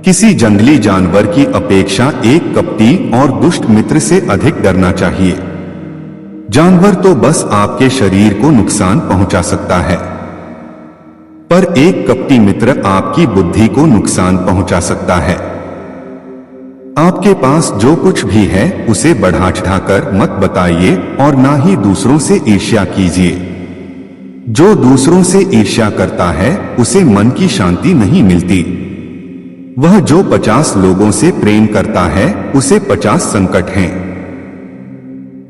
किसी जंगली जानवर की अपेक्षा एक कपटी और दुष्ट मित्र से अधिक डरना चाहिए। जानवर तो बस आपके शरीर को नुकसान पहुंचा सकता है, पर एक कपटी मित्र आपकी बुद्धि को नुकसान पहुंचा सकता है। आपके पास जो कुछ भी है उसे बढ़ा चढ़ाकर मत बताइए और ना ही दूसरों से ईर्ष्या कीजिए। जो दूसरों से ईर्ष्या करता है उसे मन की शांति नहीं मिलती। वह जो 50 लोगों से प्रेम करता है उसे 50 संकट हैं।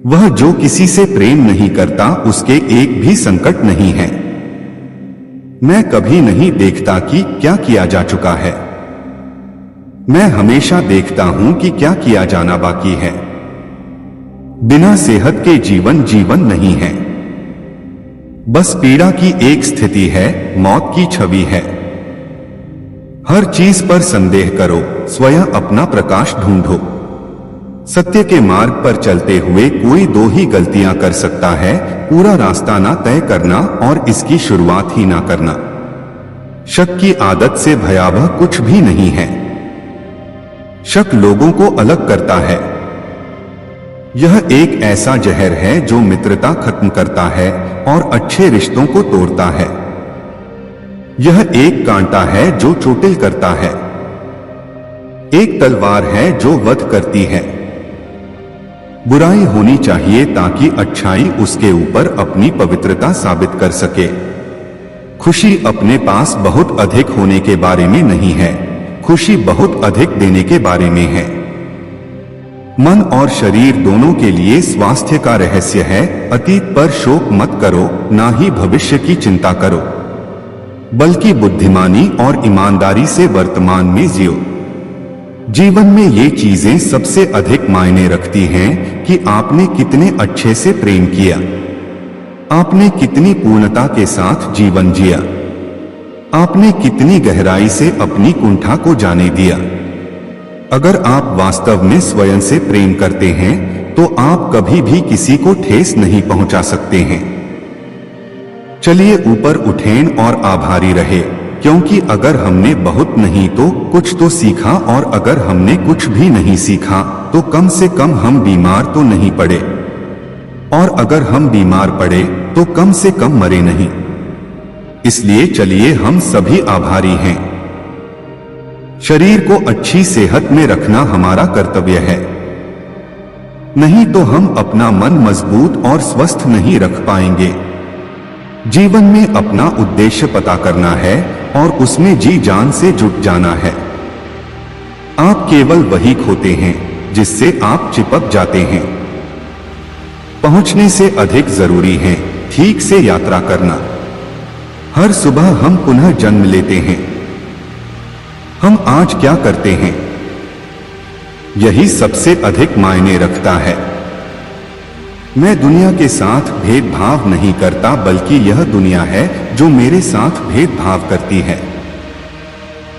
वह जो किसी से प्रेम नहीं करता उसके एक भी संकट नहीं है। मैं कभी नहीं देखता कि क्या किया जा चुका है, मैं हमेशा देखता हूं कि क्या किया जाना बाकी है। बिना सेहत के जीवन जीवन नहीं है, बस पीड़ा की एक स्थिति है, मौत की छवि है। हर चीज पर संदेह करो, स्वयं अपना प्रकाश ढूंढो। सत्य के मार्ग पर चलते हुए कोई दो ही गलतियां कर सकता है, पूरा रास्ता ना तय करना और इसकी शुरुआत ही ना करना। शक की आदत से भयावह कुछ भी नहीं है। शक लोगों को अलग करता है। यह एक ऐसा जहर है जो मित्रता खत्म करता है और अच्छे रिश्तों को तोड़ता है। यह एक कांटा है जो चोटिल करता है, एक तलवार है जो वध करती है। बुराई होनी चाहिए ताकि अच्छाई उसके ऊपर अपनी पवित्रता साबित कर सके। खुशी अपने पास बहुत अधिक होने के बारे में नहीं है, खुशी बहुत अधिक देने के बारे में है। मन और शरीर दोनों के लिए स्वास्थ्य का रहस्य है। अतीत पर शोक मत करो, ना ही भविष्य की चिंता करो, बल्कि बुद्धिमानी और ईमानदारी से वर्तमान में जियो। जीवन में ये चीजें सबसे अधिक मायने रखती हैं कि आपने कितने अच्छे से प्रेम किया, आपने कितनी पूर्णता के साथ जीवन जिया, आपने कितनी गहराई से अपनी कुंठा को जाने दिया। अगर आप वास्तव में स्वयं से प्रेम करते हैं तो आप कभी भी किसी को ठेस नहीं पहुंचा सकते हैं। चलिए ऊपर उठें और आभारी रहे, क्योंकि अगर हमने बहुत नहीं तो कुछ तो सीखा, और अगर हमने कुछ भी नहीं सीखा तो कम से कम हम बीमार तो नहीं पड़े, और अगर हम बीमार पड़े तो कम से कम मरे नहीं। इसलिए चलिए हम सभी आभारी हैं। शरीर को अच्छी सेहत में रखना हमारा कर्तव्य है, नहीं तो हम अपना मन मजबूत और स्वस्थ नहीं रख पाएंगे। जीवन में अपना उद्देश्य पता करना है और उसमें जी जान से जुट जाना है। आप केवल वही खोते हैं जिससे आप चिपक जाते हैं। पहुंचने से अधिक जरूरी है ठीक से यात्रा करना। हर सुबह हम पुनः जन्म लेते हैं। हम आज क्या करते हैं, यही सबसे अधिक मायने रखता है। मैं दुनिया के साथ भेदभाव नहीं करता, बल्कि यह दुनिया है जो मेरे साथ भेदभाव करती है।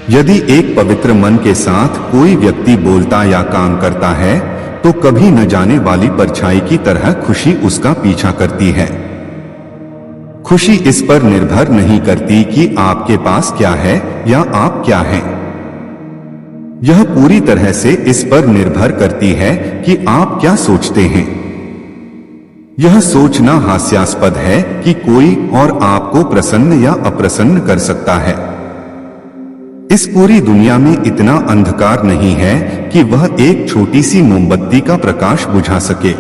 यदि एक पवित्र मन के साथ कोई व्यक्ति बोलता या काम करता है तो कभी न जाने वाली परछाई की तरह खुशी उसका पीछा करती है। खुशी इस पर निर्भर नहीं करती कि आपके पास क्या है या आप क्या हैं। यह पूरी तरह से इस पर निर्भर करती है कि आप क्या सोचते हैं। यह सोचना हास्यास्पद है कि कोई और आपको प्रसन्न या अप्रसन्न कर सकता है। इस पूरी दुनिया में इतना अंधकार नहीं है कि वह एक छोटी सी मोमबत्ती का प्रकाश बुझा सके।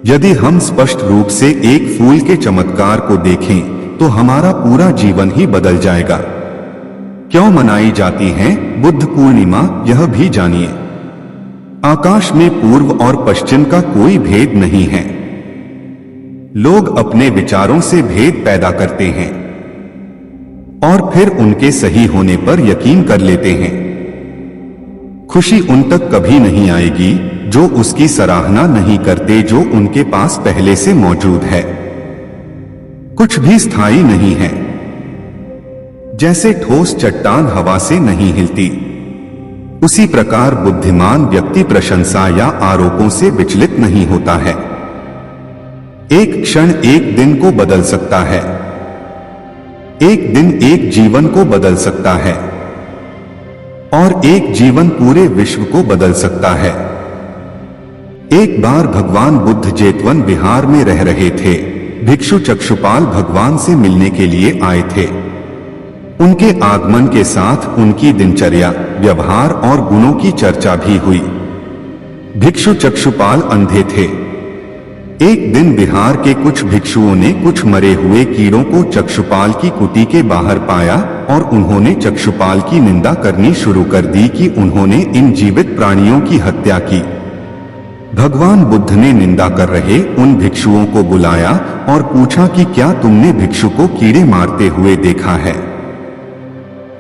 यदि हम स्पष्ट रूप से एक फूल के चमत्कार को देखें तो हमारा पूरा जीवन ही बदल जाएगा। क्यों मनाई जाती है बुद्ध पूर्णिमा, यह भी जानिए। आकाश में पूर्व और पश्चिम का कोई भेद नहीं है। लोग अपने विचारों से भेद पैदा करते हैं और फिर उनके सही होने पर यकीन कर लेते हैं। खुशी उन तक कभी नहीं आएगी जो उसकी सराहना नहीं करते जो उनके पास पहले से मौजूद है। कुछ भी स्थायी नहीं है। जैसे ठोस चट्टान हवा से नहीं हिलती, उसी प्रकार बुद्धिमान व्यक्ति प्रशंसा या आरोपों से विचलित नहीं होता है। एक क्षण एक दिन को बदल सकता है। एक दिन एक जीवन को बदल सकता है और एक जीवन पूरे विश्व को बदल सकता है। एक बार भगवान बुद्ध जेतवन विहार में रह रहे थे। भिक्षु चक्षुपाल भगवान से मिलने के लिए आए थे। उनके आगमन के साथ उनकी दिनचर्या, व्यवहार और गुणों की चर्चा भी हुई। भिक्षु चक्षुपाल अंधे थे। एक दिन विहार के कुछ भिक्षुओं ने कुछ मरे हुए कीड़ों को चक्षुपाल की कुटी के बाहर पाया और उन्होंने चक्षुपाल की निंदा करनी शुरू कर दी कि उन्होंने इन जीवित प्राणियों की हत्या की। भगवान बुद्ध ने निंदा कर रहे उन भिक्षुओं को बुलाया और पूछा कि क्या तुमने भिक्षु को कीड़े मारते हुए देखा है?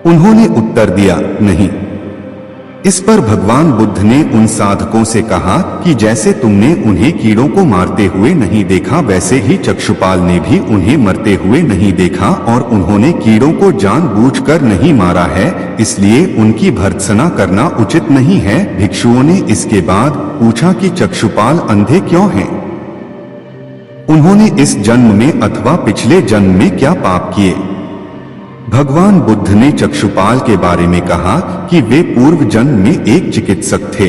उन्होंने उत्तर दिया, नहीं। इस पर भगवान बुद्ध ने उन साधकों से कहा कि जैसे तुमने उन्हें कीड़ों को मारते हुए नहीं देखा, वैसे ही चक्षुपाल ने भी उन्हें मरते हुए नहीं देखा और उन्होंने कीड़ों को जानबूझकर नहीं मारा है, इसलिए उनकी भर्त्सना करना उचित नहीं है। भिक्षुओं ने इसके बाद पूछा कि चक्षुपाल अंधे क्यों हैं? उन्होंने इस जन्म में अथवा पिछले जन्म में क्या पाप किए? भगवान बुद्ध ने चक्षुपाल के बारे में कहा कि वे पूर्व जन्म में एक चिकित्सक थे।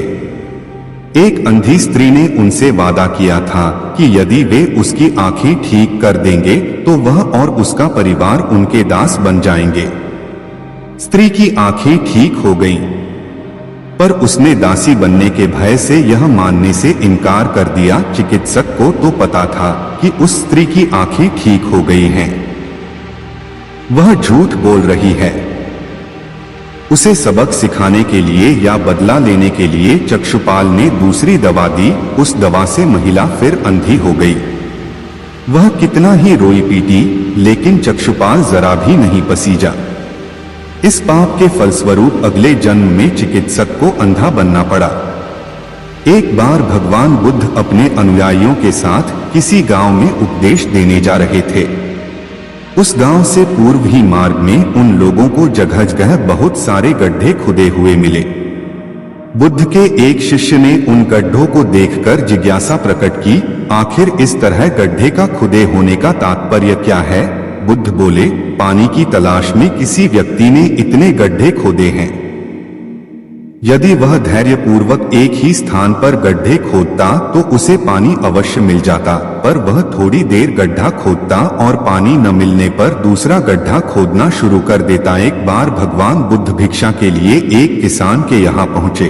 एक अंधी स्त्री ने उनसे वादा किया था कि यदि वे उसकी आंखें ठीक कर देंगे तो वह और उसका परिवार उनके दास बन जाएंगे। स्त्री की आंखें ठीक हो गईं, पर उसने दासी बनने के भय से यह मानने से इनकार कर दिया। चिकित्सक को तो पता था कि उस स्त्री की आंखें ठीक हो गई हैं। वह झूठ बोल रही है। उसे सबक सिखाने के लिए या बदला लेने के लिए चक्षुपाल ने दूसरी दवा दी। उस दवा से महिला फिर अंधी हो गई। वह कितना ही रोई पीटी, लेकिन चक्षुपाल जरा भी नहीं पसीजा। इस पाप के फलस्वरूप अगले जन्म में चिकित्सक को अंधा बनना पड़ा। एक बार भगवान बुद्ध अपने अनुयायियों के साथ किसी गांव में उपदेश देने जा रहे थे। उस गांव से पूर्व ही मार्ग में उन लोगों को जगह जगह बहुत सारे गड्ढे खुदे हुए मिले। बुद्ध के एक शिष्य ने उन गड्ढों को देखकर जिज्ञासा प्रकट की, आखिर इस तरह गड्ढे का खुदे होने का तात्पर्य क्या है? बुद्ध बोले, पानी की तलाश में किसी व्यक्ति ने इतने गड्ढे खोदे हैं। यदि वह धैर्यपूर्वक एक ही स्थान पर गड्ढे खोदता तो उसे पानी अवश्य मिल जाता, पर वह थोड़ी देर गड्ढा खोदता और पानी न मिलने पर दूसरा गड्ढा खोदना शुरू कर देता। एक बार भगवान बुद्ध भिक्षा के लिए एक किसान के यहाँ पहुँचे।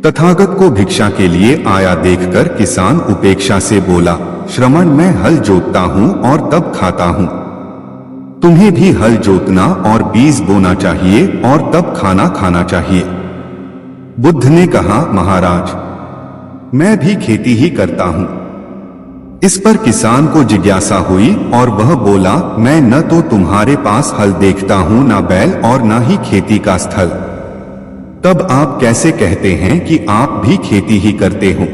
तथागत को भिक्षा के लिए आया देखकर किसान उपेक्षा से बोला, श्रमण, मैं हल जोतता हूँ और तब खाता हूँ। तुम्हें भी हल जोतना और बीज बोना चाहिए और तब खाना खाना चाहिए। बुद्ध ने कहा, महाराज, मैं भी खेती ही करता हूं। इस पर किसान को जिज्ञासा हुई और वह बोला, मैं न तो तुम्हारे पास हल देखता हूं, न बैल और न ही खेती का स्थल। तब आप कैसे कहते हैं कि आप भी खेती ही करते हो?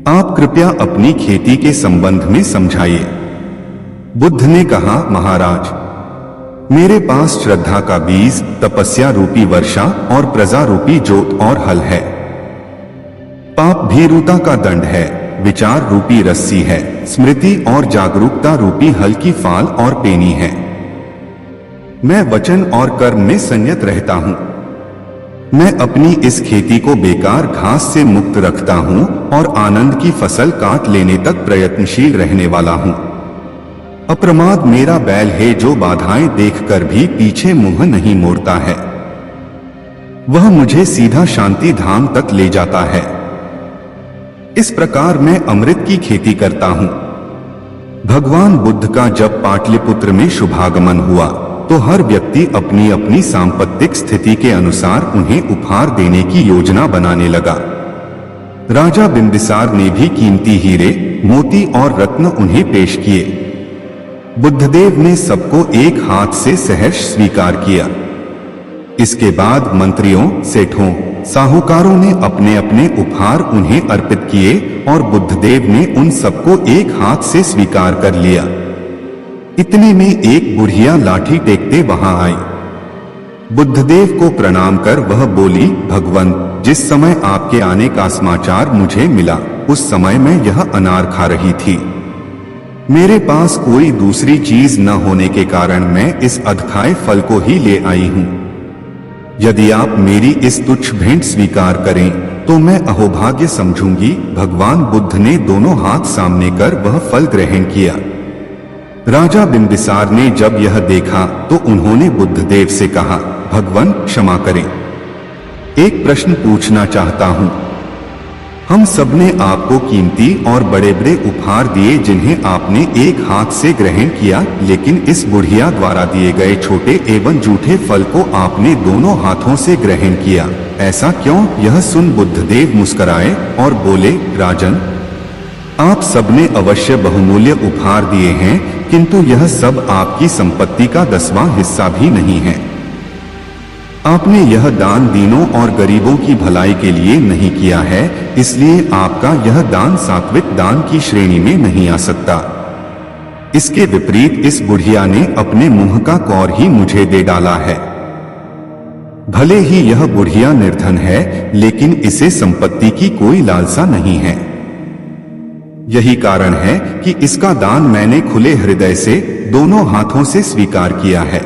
आप कृपया अपनी खेती के संबंध में समझाइए। बुद्ध ने कहा, महाराज, मेरे पास श्रद्धा का बीज, तपस्या रूपी वर्षा और प्रजा रूपी जोत और हल है। पाप भीरुता का दंड है, विचार रूपी रस्सी है, स्मृति और जागरूकता रूपी हल की फाल और पेनी है। मैं वचन और कर्म में संयत रहता हूं। मैं अपनी इस खेती को बेकार घास से मुक्त रखता हूँ और आनंद की फसल काट लेने तक प्रयत्नशील रहने वाला हूँ। अप्रमाद मेरा बैल है जो बाधाएं देखकर भी पीछे मुंह नहीं मोड़ता है। वह मुझे सीधा शांति धाम तक ले जाता है। इस प्रकार मैं अमृत की खेती करता हूँ। भगवान बुद्ध का जब पाटलिपुत्र में शुभागमन हुआ तो हर व्यक्ति अपनी अपनी सांपत्तिक स्थिति के अनुसार उन्हें उपहार देने की योजना बनाने लगा। राजा बिंबिसार ने भी कीमती हीरे, मोती और रत्न उन्हें पेश किए। बुद्धदेव ने सबको एक हाथ से सहर्ष स्वीकार किया। इसके बाद मंत्रियों, सेठों, साहूकारों ने अपने अपने उपहार उन्हें अर्पित किए और बुद्धदेव ने उन सबको एक हाथ से स्वीकार कर लिया। इतने में एक बुढ़िया लाठी टेकते वहां आई। बुद्धदेव को प्रणाम कर वह बोली, भगवंत, जिस समय आपके आने का समाचार मुझे मिला उस समय मैं यह अनार खा रही थी। मेरे पास कोई दूसरी चीज न होने के कारण मैं इस अधखाए फल को ही ले आई हूं। यदि आप मेरी इस तुच्छ भेंट स्वीकार करें तो मैं अहोभाग्य समझूंगी। भगवान बुद्ध ने दोनों हाथ सामने कर वह फल ग्रहण किया। राजा बिंबिसार ने जब यह देखा तो उन्होंने बुद्धदेव से कहा, भगवान क्षमा करें, एक प्रश्न पूछना चाहता हूं। हम सबने आपको कीमती और बड़े बड़े उपहार दिए जिन्हें आपने एक हाथ से ग्रहण किया, लेकिन इस बुढ़िया द्वारा दिए गए छोटे एवं जूठे फल को आपने दोनों हाथों से ग्रहण किया, ऐसा क्यों? यह सुन बुद्धदेव मुस्कुराए और बोले, राजन, आप सबने अवश्य बहुमूल्य उपहार दिए हैं, किंतु यह सब आपकी संपत्ति का 10वां हिस्सा भी नहीं है। आपने यह दान दीनों और गरीबों की भलाई के लिए नहीं किया है, इसलिए आपका यह दान सात्विक दान की श्रेणी में नहीं आ सकता। इसके विपरीत इस बुढ़िया ने अपने मुंह का कौर ही मुझे दे डाला है। भले ही यह बुढ़िया निर्धन है, लेकिन इसे संपत्ति की कोई लालसा नहीं है। यही कारण है कि इसका दान मैंने खुले हृदय से दोनों हाथों से स्वीकार किया है।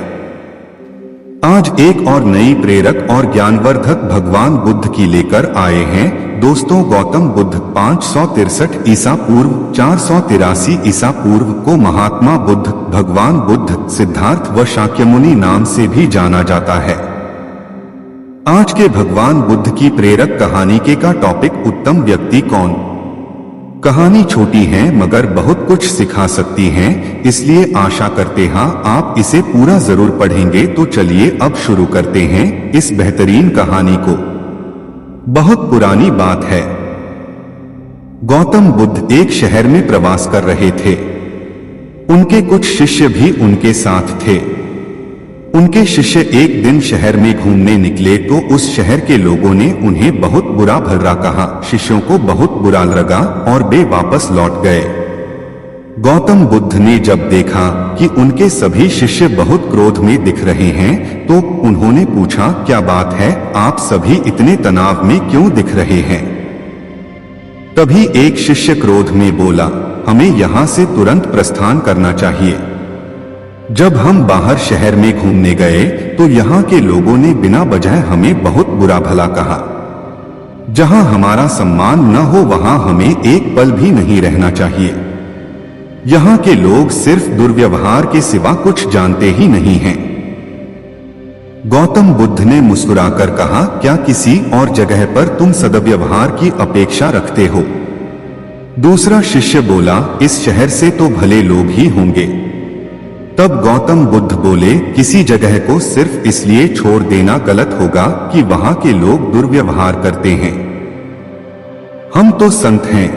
आज एक और नई प्रेरक और ज्ञानवर्धक भगवान बुद्ध की लेकर आए हैं। दोस्तों, गौतम बुद्ध 563 ईसा पूर्व 483 ईसा पूर्व को महात्मा बुद्ध, भगवान बुद्ध, सिद्धार्थ व शाक्यमुनि नाम से भी जाना जाता है। आज के भगवान बुद्ध की प्रेरक कहानी के का टॉपिक उत्तम व्यक्ति कौन। कहानी छोटी है मगर बहुत कुछ सिखा सकती है, इसलिए आशा करते हैं आप इसे पूरा जरूर पढ़ेंगे। तो चलिए अब शुरू करते हैं इस बेहतरीन कहानी को। बहुत पुरानी बात है। गौतम बुद्ध एक शहर में प्रवास कर रहे थे। उनके कुछ शिष्य भी उनके साथ थे। उनके शिष्य एक दिन शहर में घूमने निकले तो उस शहर के लोगों ने उन्हें बहुत बुरा भला कहा। शिष्यों को बहुत बुरा लगा और वे वापस लौट गए। गौतम बुद्ध ने जब देखा कि उनके सभी शिष्य बहुत क्रोध में दिख रहे हैं तो उन्होंने पूछा, क्या बात है, आप सभी इतने तनाव में क्यों दिख रहे हैं? तभी एक शिष्य क्रोध में बोला, हमें यहाँ से तुरंत प्रस्थान करना चाहिए। जब हम बाहर शहर में घूमने गए तो यहाँ के लोगों ने बिना वजह हमें बहुत बुरा भला कहा। जहाँ हमारा सम्मान न हो वहाँ हमें एक पल भी नहीं रहना चाहिए। यहाँ के लोग सिर्फ दुर्व्यवहार के सिवा कुछ जानते ही नहीं हैं। गौतम बुद्ध ने मुस्कुराकर कहा, क्या किसी और जगह पर तुम सद्व्यवहार की अपेक्षा रखते हो? दूसरा शिष्य बोला, इस शहर से तो भले लोग ही होंगे। तब गौतम बुद्ध बोले, किसी जगह को सिर्फ इसलिए छोड़ देना गलत होगा कि वहां के लोग दुर्व्यवहार करते हैं। हम तो संत हैं,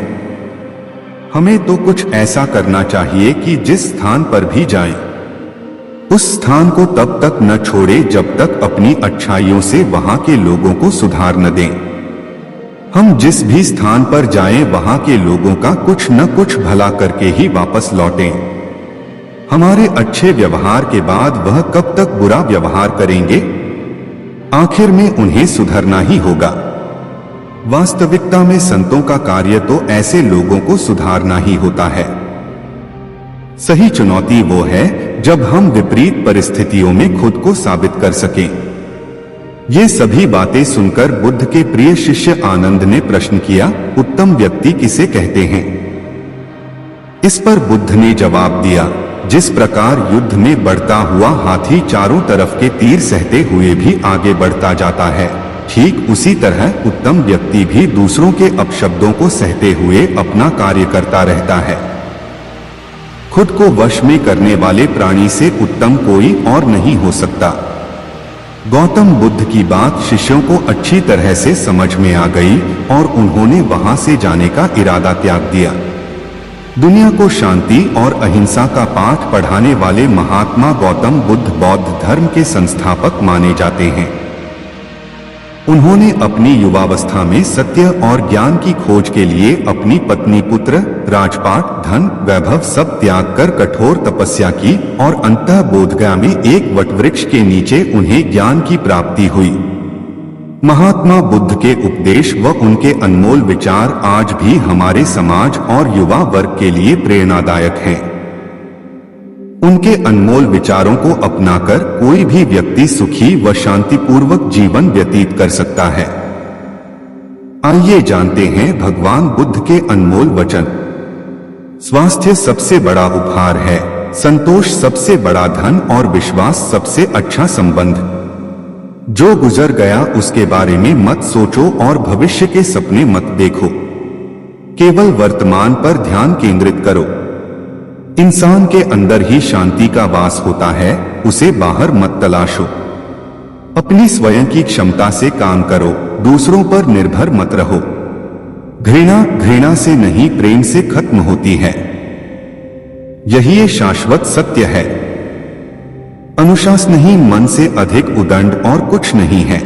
हमें तो कुछ ऐसा करना चाहिए कि जिस स्थान पर भी जाएं, उस स्थान को तब तक न छोड़े जब तक अपनी अच्छाइयों से वहां के लोगों को सुधार न दें। हम जिस भी स्थान पर जाएं वहां के लोगों का कुछ न कुछ भला करके ही वापस लौटें। हमारे अच्छे व्यवहार के बाद वह कब तक बुरा व्यवहार करेंगे? आखिर में उन्हें सुधरना ही होगा। वास्तविकता में संतों का कार्य तो ऐसे लोगों को सुधारना ही होता है। सही चुनौती वो है जब हम विपरीत परिस्थितियों में खुद को साबित कर सकें। ये सभी बातें सुनकर बुद्ध के प्रिय शिष्य आनंद ने प्रश्न किया, उत्तम व्यक्ति किसे कहते हैं? इस पर बुद्ध ने जवाब दिया, जिस प्रकार युद्ध में बढ़ता हुआ हाथी चारों तरफ के तीर सहते हुए भी आगे बढ़ता जाता है, ठीक उसी तरह उत्तम व्यक्ति भी दूसरों के अपशब्दों को सहते हुए अपना कार्य करता रहता है। खुद को वश में करने वाले प्राणी से उत्तम कोई और नहीं हो सकता। गौतम बुद्ध की बात शिष्यों को अच्छी तरह से समझ में आ गई और उन्होंने वहां से जाने का इरादा त्याग दिया। दुनिया को शांति और अहिंसा का पाठ पढ़ाने वाले महात्मा गौतम बुद्ध बौद्ध धर्म के संस्थापक माने जाते हैं। उन्होंने अपनी युवावस्था में सत्य और ज्ञान की खोज के लिए अपनी पत्नी, पुत्र, राजपाट, धन, वैभव सब त्याग कर कठोर तपस्या की और अंततः बोधगया में एक वटवृक्ष के नीचे उन्हें ज्ञान की प्राप्ति हुई। महात्मा बुद्ध के उपदेश व उनके अनमोल विचार आज भी हमारे समाज और युवा वर्ग के लिए प्रेरणादायक हैं। उनके अनमोल विचारों को अपनाकर कोई भी व्यक्ति सुखी व शांतिपूर्वक जीवन व्यतीत कर सकता है। आइए जानते हैं भगवान बुद्ध के अनमोल वचन। स्वास्थ्य सबसे बड़ा उपहार है, संतोष सबसे बड़ा धन और विश्वास सबसे अच्छा संबंध। जो गुजर गया उसके बारे में मत सोचो और भविष्य के सपने मत देखो। केवल वर्तमान पर ध्यान केंद्रित करो। इंसान के अंदर ही शांति का वास होता है, उसे बाहर मत तलाशो। अपनी स्वयं की क्षमता से काम करो, दूसरों पर निर्भर मत रहो। घृणा घृणा से नहीं प्रेम से खत्म होती है, यही ये शाश्वत सत्य है। अनुशासन ही मन से अधिक उदंड और कुछ नहीं है,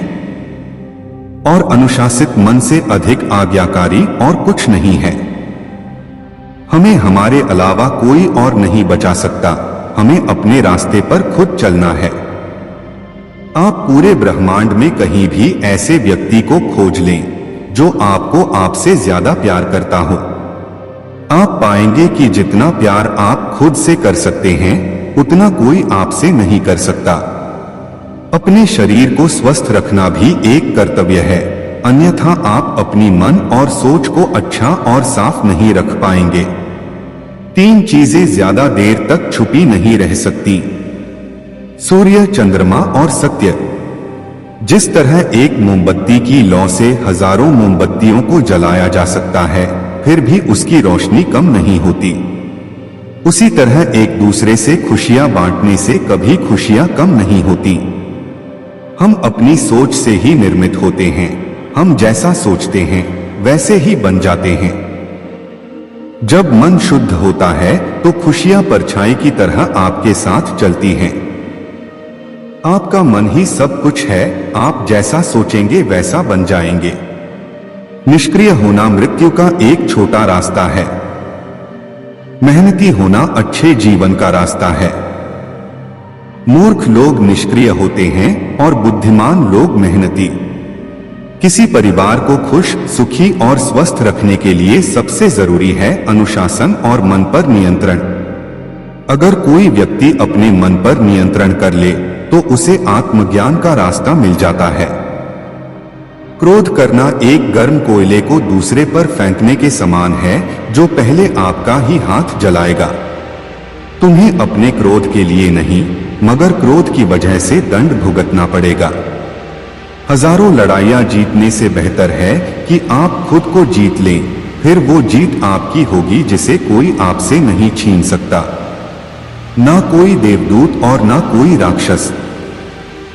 और अनुशासित मन से अधिक आज्ञाकारी और कुछ नहीं है। हमें हमारे अलावा कोई और नहीं बचा सकता, हमें अपने रास्ते पर खुद चलना है। आप पूरे ब्रह्मांड में कहीं भी ऐसे व्यक्ति को खोज लें जो आपको आपसे ज्यादा प्यार करता हो। आप पाएंगे कि जितना प्यार आप खुद से कर सकते हैं उतना कोई आपसे नहीं कर सकता। अपने शरीर को स्वस्थ रखना भी एक कर्तव्य है, अन्यथा आप अपनी मन और सोच को अच्छा और साफ नहीं रख पाएंगे। 3 चीजें ज्यादा देर तक छुपी नहीं रह सकती, सूर्य, चंद्रमा और सत्य। जिस तरह एक मोमबत्ती की लौ से हजारों मोमबत्तियों को जलाया जा सकता है फिर भी उसकी रोशनी कम नहीं होती, उसी तरह एक दूसरे से खुशियां बांटने से कभी खुशियां कम नहीं होती। हम अपनी सोच से ही निर्मित होते हैं, हम जैसा सोचते हैं वैसे ही बन जाते हैं। जब मन शुद्ध होता है तो खुशियां परछाई की तरह आपके साथ चलती हैं। आपका मन ही सब कुछ है, आप जैसा सोचेंगे वैसा बन जाएंगे। निष्क्रिय होना मृत्यु का एक छोटा रास्ता है, मेहनती होना अच्छे जीवन का रास्ता है। मूर्ख लोग निष्क्रिय होते हैं और बुद्धिमान लोग मेहनती। किसी परिवार को खुश, सुखी और स्वस्थ रखने के लिए सबसे जरूरी है अनुशासन और मन पर नियंत्रण। अगर कोई व्यक्ति अपने मन पर नियंत्रण कर ले तो उसे आत्मज्ञान का रास्ता मिल जाता है। क्रोध करना एक गर्म कोयले को दूसरे पर फेंकने के समान है जो पहले आपका ही हाथ जलाएगा। तुम्हें अपने क्रोध के लिए नहीं मगर क्रोध की वजह से दंड भुगतना पड़ेगा। हजारों लड़ाइयां जीतने से बेहतर है कि आप खुद को जीत लें, फिर वो जीत आपकी होगी जिसे कोई आपसे नहीं छीन सकता। ना कोई देवदूत और ना कोई राक्षस।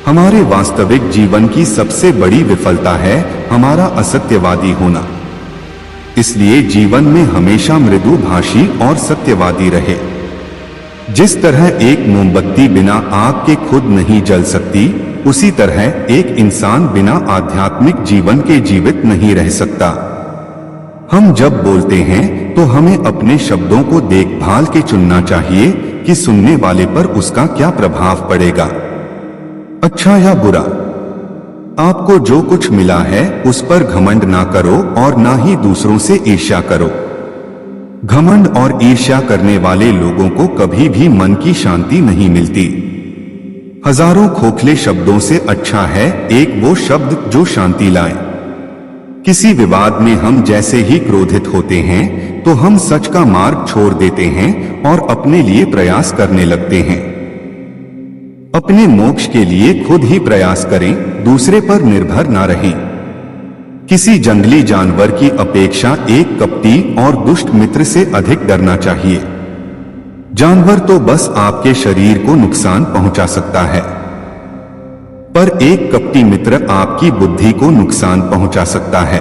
हमारे वास्तविक जीवन की सबसे बड़ी विफलता है हमारा असत्यवादी होना। इसलिए जीवन में हमेशा मृदुभाषी और सत्यवादी रहे। जिस तरह एक मोमबत्ती बिना आग के खुद नहीं जल सकती, उसी तरह एक इंसान बिना आध्यात्मिक जीवन के जीवित नहीं रह सकता। हम जब बोलते हैं तो हमें अपने शब्दों को देखभाल के चुनना चाहिए कि सुनने वाले पर उसका क्या प्रभाव पड़ेगा, अच्छा या बुरा। आपको जो कुछ मिला है उस पर घमंड ना करो और ना ही दूसरों से ईर्ष्या करो। घमंड और ईर्ष्या करने वाले लोगों को कभी भी मन की शांति नहीं मिलती। हजारों खोखले शब्दों से अच्छा है एक वो शब्द जो शांति लाए। किसी विवाद में हम जैसे ही क्रोधित होते हैं तो हम सच का मार्ग छोड़ देते हैं और अपने लिए प्रयास करने लगते हैं। अपने मोक्ष के लिए खुद ही प्रयास करें, दूसरे पर निर्भर ना रहें। किसी जंगली जानवर की अपेक्षा एक कपटी और दुष्ट मित्र से अधिक डरना चाहिए। जानवर तो बस आपके शरीर को नुकसान पहुंचा सकता है, पर एक कपटी मित्र आपकी बुद्धि को नुकसान पहुंचा सकता है।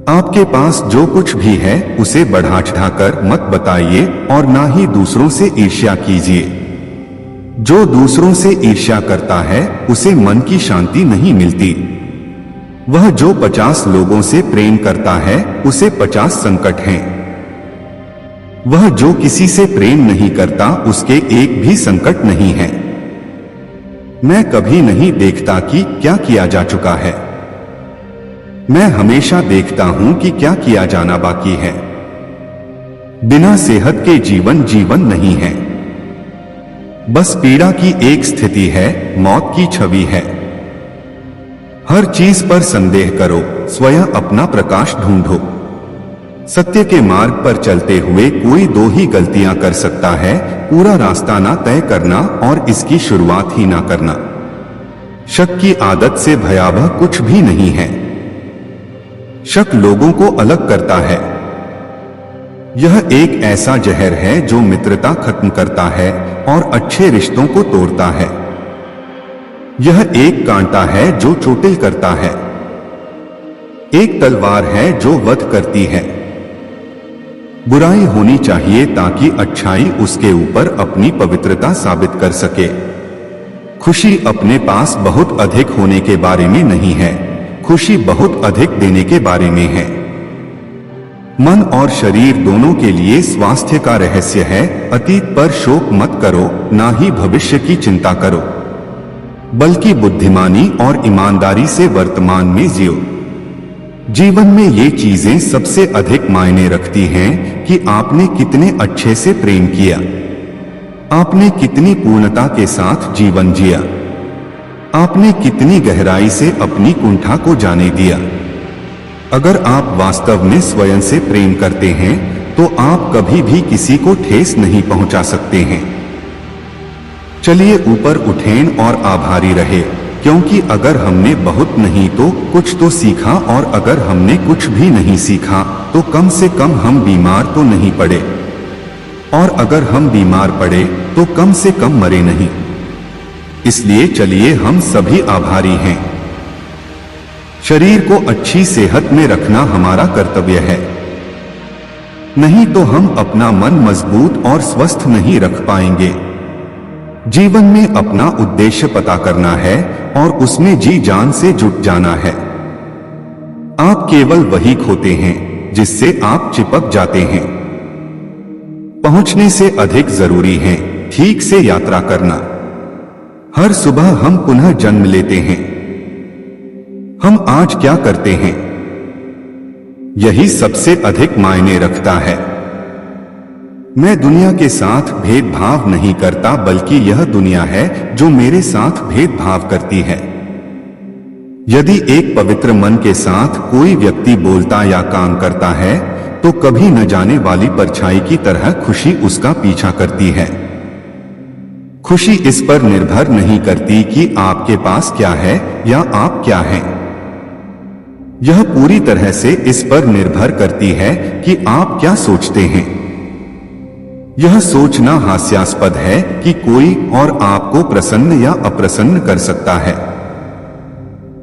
आपके पास जो कुछ भी है उसे बढ़ा चढ़ाकर मत बताइए और ना ही दूसरों से ईर्ष्या कीजिए। जो दूसरों से ईर्ष्या करता है उसे मन की शांति नहीं मिलती। वह जो 50 लोगों से प्रेम करता है उसे 50 संकट हैं। वह जो किसी से प्रेम नहीं करता उसके एक भी संकट नहीं है। मैं कभी नहीं देखता कि क्या किया जा चुका है, मैं हमेशा देखता हूं कि क्या किया जाना बाकी है। बिना सेहत के जीवन नहीं है, बस पीड़ा की एक स्थिति है, मौत की छवि है। हर चीज पर संदेह करो, स्वयं अपना प्रकाश ढूंढो। सत्य के मार्ग पर चलते हुए कोई दो ही गलतियां कर सकता है, पूरा रास्ता ना तय करना और इसकी शुरुआत ही ना करना। शक की आदत से भयावह कुछ भी नहीं है। शक लोगों को अलग करता है। यह एक ऐसा जहर है जो मित्रता खत्म करता है और अच्छे रिश्तों को तोड़ता है। यह एक कांटा है जो चोटिल करता है, एक तलवार है जो वध करती है। बुराई होनी चाहिए ताकि अच्छाई उसके ऊपर अपनी पवित्रता साबित कर सके। खुशी अपने पास बहुत अधिक होने के बारे में नहीं है, खुशी बहुत अधिक देने के बारे में है। मन और शरीर दोनों के लिए स्वास्थ्य का रहस्य है। अतीत पर शोक मत करो, ना ही भविष्य की चिंता करो, बल्कि बुद्धिमानी और ईमानदारी से वर्तमान में जियो। जीवन में ये चीजें सबसे अधिक मायने रखती हैं कि आपने कितने अच्छे से प्रेम किया, आपने कितनी पूर्णता के साथ जीवन जिया, आपने कितनी गहराई से अपनी कुंठा को जाने दिया। अगर आप वास्तव में स्वयं से प्रेम करते हैं तो आप कभी भी किसी को ठेस नहीं पहुंचा सकते हैं। चलिए ऊपर उठें और आभारी रहे, क्योंकि अगर हमने बहुत नहीं तो कुछ तो सीखा, और अगर हमने कुछ भी नहीं सीखा तो कम से कम हम बीमार तो नहीं पड़े, और अगर हम बीमार पड़े तो कम से कम मरे नहीं। इसलिए चलिए हम सभी आभारी हैं। शरीर को अच्छी सेहत में रखना हमारा कर्तव्य है, नहीं तो हम अपना मन मजबूत और स्वस्थ नहीं रख पाएंगे। जीवन में अपना उद्देश्य पता करना है और उसमें जी जान से जुट जाना है। आप केवल वही खोते हैं जिससे आप चिपक जाते हैं। पहुंचने से अधिक जरूरी है ठीक से यात्रा करना। हर सुबह हम पुनः जन्म लेते हैं। हम आज क्या करते हैं, यही सबसे अधिक मायने रखता है। मैं दुनिया के साथ भेदभाव नहीं करता, बल्कि यह दुनिया है जो मेरे साथ भेदभाव करती है। यदि एक पवित्र मन के साथ कोई व्यक्ति बोलता या काम करता है तो कभी न जाने वाली परछाई की तरह खुशी उसका पीछा करती है। खुशी इस पर निर्भर नहीं करती कि आपके पास क्या है या आप क्या हैं। यह पूरी तरह से इस पर निर्भर करती है कि आप क्या सोचते हैं। यह सोचना हास्यास्पद है कि कोई और आपको प्रसन्न या अप्रसन्न कर सकता है।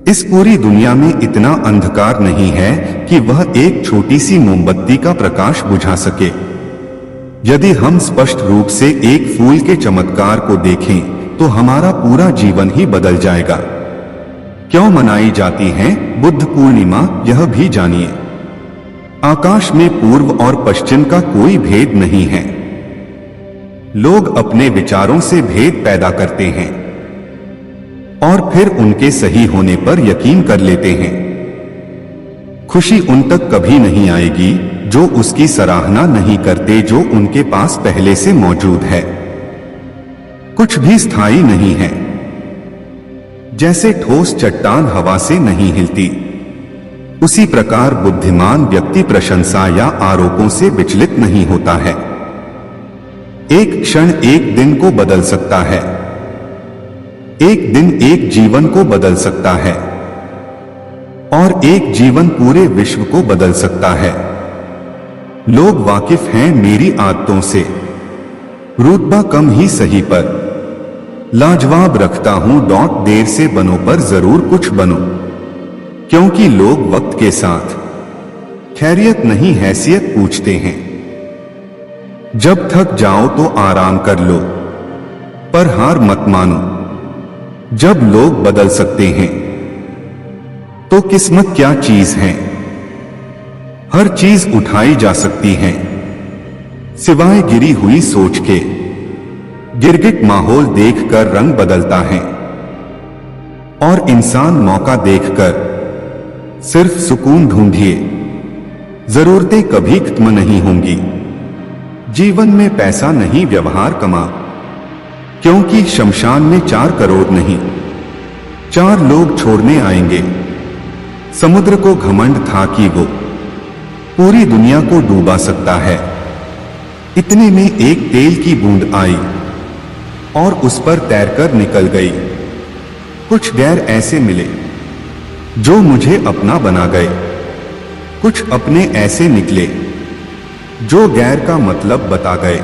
इस पूरी दुनिया में इतना अंधकार नहीं है कि वह एक छोटी सी मोमबत्ती का प्रकाश बुझा सके। यदि हम स्पष्ट रूप से एक फूल के चमत्कार को देखें तो हमारा पूरा जीवन ही बदल जाएगा। क्यों मनाई जाती है बुद्ध पूर्णिमा, यह भी जानिए। आकाश में पूर्व और पश्चिम का कोई भेद नहीं है। लोग अपने विचारों से भेद पैदा करते हैं और फिर उनके सही होने पर यकीन कर लेते हैं। खुशी उन तक कभी नहीं आएगी जो उसकी सराहना नहीं करते जो उनके पास पहले से मौजूद है। कुछ भी स्थायी नहीं है। जैसे ठोस चट्टान हवा से नहीं हिलती, उसी प्रकार बुद्धिमान व्यक्ति प्रशंसा या आरोपों से विचलित नहीं होता है। एक क्षण एक दिन को बदल सकता है, एक दिन एक जीवन को बदल सकता है, और एक जीवन पूरे विश्व को बदल सकता है। लोग वाकिफ हैं मेरी आदतों से, रुतबा कम ही सही पर लाजवाब रखता हूं। देर से बनो पर जरूर कुछ बनो, क्योंकि लोग वक्त के साथ खैरियत नहीं हैसियत पूछते हैं। जब थक जाओ तो आराम कर लो, पर हार मत मानो। जब लोग बदल सकते हैं तो किस्मत क्या चीज है? हर चीज उठाई जा सकती है, सिवाय गिरी हुई सोच के। गिरगिट माहौल देखकर रंग बदलता है, और इंसान मौका देखकर सिर्फ सुकून ढूंढिए। जरूरतें कभी खत्म नहीं होंगी। जीवन में पैसा नहीं व्यवहार कमा, क्योंकि शमशान में 4 करोड़ नहीं 4 लोग छोड़ने आएंगे। समुद्र को घमंड था कि वो पूरी दुनिया को डूबा सकता है। इतने में एक तेल की बूंद आई और उस पर तैरकर निकल गई। कुछ गैर ऐसे मिले जो मुझे अपना बना गए, कुछ अपने ऐसे निकले जो गैर का मतलब बता गए।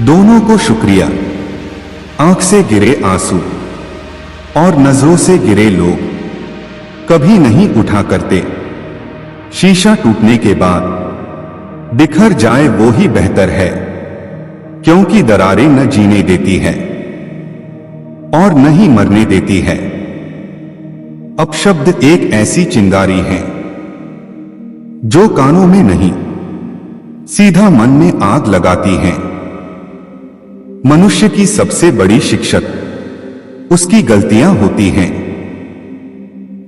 दोनों को शुक्रिया। आंख से गिरे आंसू और नजरों से गिरे लोग कभी नहीं उठा करते। शीशा टूटने के बाद बिखर जाए वो ही बेहतर है, क्योंकि दरारें न जीने देती है और न ही मरने देती है। अपशब्द एक ऐसी चिंगारी है जो कानों में नहीं, सीधा मन में आग लगाती है। मनुष्य की सबसे बड़ी शिक्षक उसकी गलतियां होती हैं।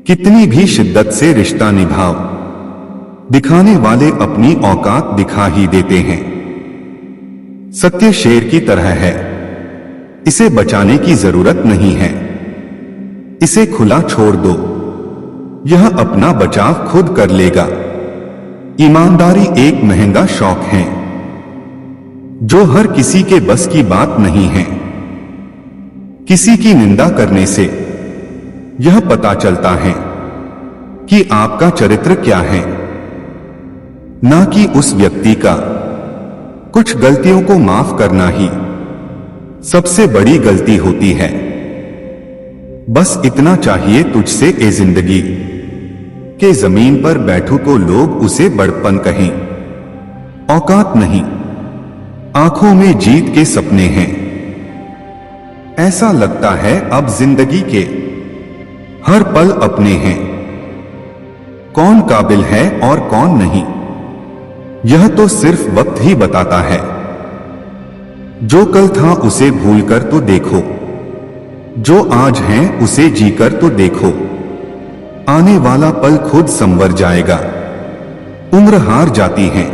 कितनी भी शिद्दत से रिश्ता निभाओ, दिखाने वाले अपनी औकात दिखा ही देते हैं। सत्य शेर की तरह है, इसे बचाने की जरूरत नहीं है। इसे खुला छोड़ दो, यह अपना बचाव खुद कर लेगा। ईमानदारी एक महंगा शौक है जो हर किसी के बस की बात नहीं है। किसी की निंदा करने से यह पता चलता है कि आपका चरित्र क्या है, ना कि उस व्यक्ति का। कुछ गलतियों को माफ करना ही सबसे बड़ी गलती होती है। बस इतना चाहिए तुझसे ए जिंदगी के जमीन पर बैठू तो लोग उसे बड़पन कहें। औकात नहीं, आंखों में जीत के सपने हैं। ऐसा लगता है अब जिंदगी के हर पल अपने हैं। कौन काबिल है और कौन नहीं, यह तो सिर्फ वक्त ही बताता है। जो कल था उसे भूलकर तो देखो, जो आज है उसे जीकर तो देखो। आने वाला पल खुद संवर जाएगा। उम्र हार जाती है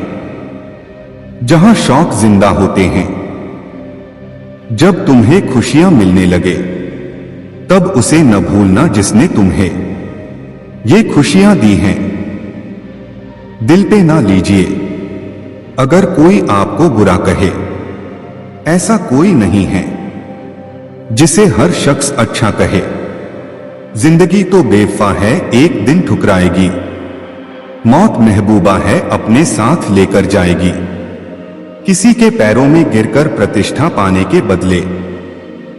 जहां शौक जिंदा होते हैं। जब तुम्हें खुशियां मिलने लगे तब उसे न भूलना जिसने तुम्हें ये खुशियां दी हैं। दिल पे ना लीजिए अगर कोई आपको बुरा कहे, ऐसा कोई नहीं है जिसे हर शख्स अच्छा कहे। जिंदगी तो बेवफा है, एक दिन ठुकराएगी। मौत महबूबा है, अपने साथ लेकर जाएगी। किसी के पैरों में गिरकर प्रतिष्ठा पाने के बदले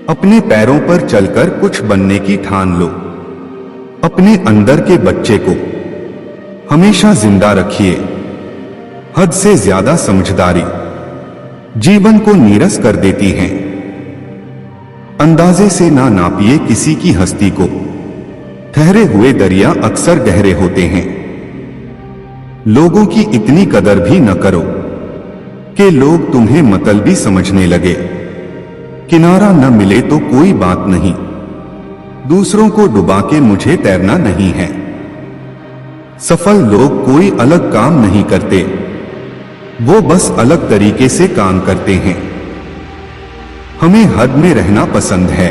अपने पैरों पर चलकर कुछ बनने की ठान लो। अपने अंदर के बच्चे को हमेशा जिंदा रखिए। हद से ज्यादा समझदारी जीवन को नीरस कर देती है। अंदाजे से ना नापिए किसी की हस्ती को, ठहरे हुए दरिया अक्सर गहरे होते हैं। लोगों की इतनी कदर भी न करो कि लोग तुम्हें मतलबी समझने लगे। किनारा न मिले तो कोई बात नहीं, दूसरों को डुबा के मुझे तैरना नहीं है। सफल लोग कोई अलग काम नहीं करते, वो बस अलग तरीके से काम करते हैं। हमें हद में रहना पसंद है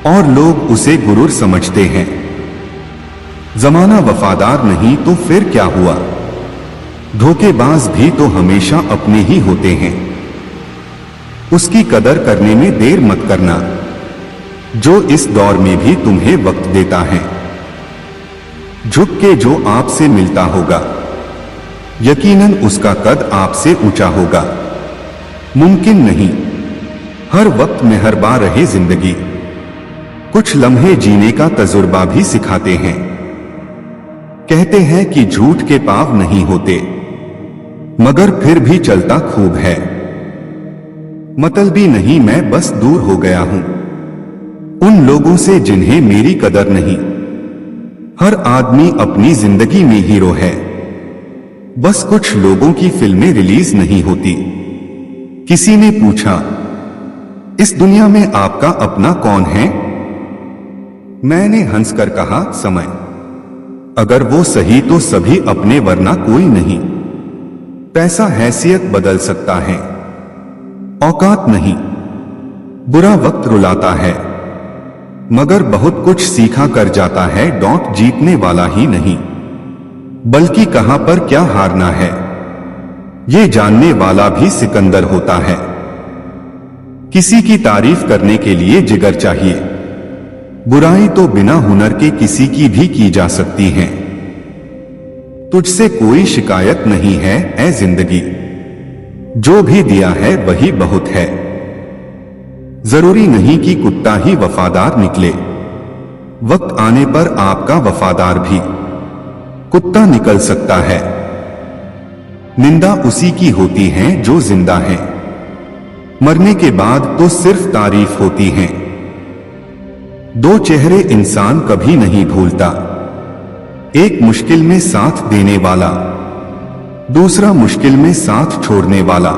और लोग उसे गुरूर समझते हैं। जमाना वफादार नहीं तो फिर क्या हुआ? धोखेबाज भी तो हमेशा अपने ही होते हैं। उसकी कदर करने में देर मत करना, जो इस दौर में भी तुम्हें वक्त देता है। झुक के जो आपसे मिलता होगा, यकीनन उसका कद आपसे ऊंचा होगा। मुमकिन नहीं हर वक्त मेहरबान रहे जिंदगी। कुछ लम्हे जीने का तजुर्बा भी सिखाते हैं। कहते हैं कि झूठ के पाव नहीं होते, मगर फिर भी चलता खूब है। मतलबी नहीं, मैं बस दूर हो गया हूं उन लोगों से जिन्हें मेरी कदर नहीं। हर आदमी अपनी जिंदगी में हीरो है, बस कुछ लोगों की फिल्में रिलीज नहीं होती। किसी ने पूछा, इस दुनिया में आपका अपना कौन है? मैंने हंसकर कहा, समय। अगर वो सही तो सभी अपने, वरना कोई नहीं। पैसा हैसियत बदल सकता है, औकात नहीं। बुरा वक्त रुलाता है, मगर बहुत कुछ सीखा कर जाता है। डॉट जीतने वाला ही नहीं, बल्कि कहां पर क्या हारना है, ये जानने वाला भी सिकंदर होता है। किसी की तारीफ करने के लिए जिगर चाहिए। बुराई तो बिना हुनर के किसी की भी की जा सकती है। तुझसे कोई शिकायत नहीं है ऐ जिंदगी, जो भी दिया है वही बहुत है। जरूरी नहीं कि कुत्ता ही वफादार निकले, वक्त आने पर आपका वफादार भी कुत्ता निकल सकता है। निंदा उसी की होती है जो जिंदा है, मरने के बाद तो सिर्फ तारीफ होती है। दो चेहरे इंसान कभी नहीं भूलता, एक मुश्किल में साथ देने वाला, दूसरा मुश्किल में साथ छोड़ने वाला।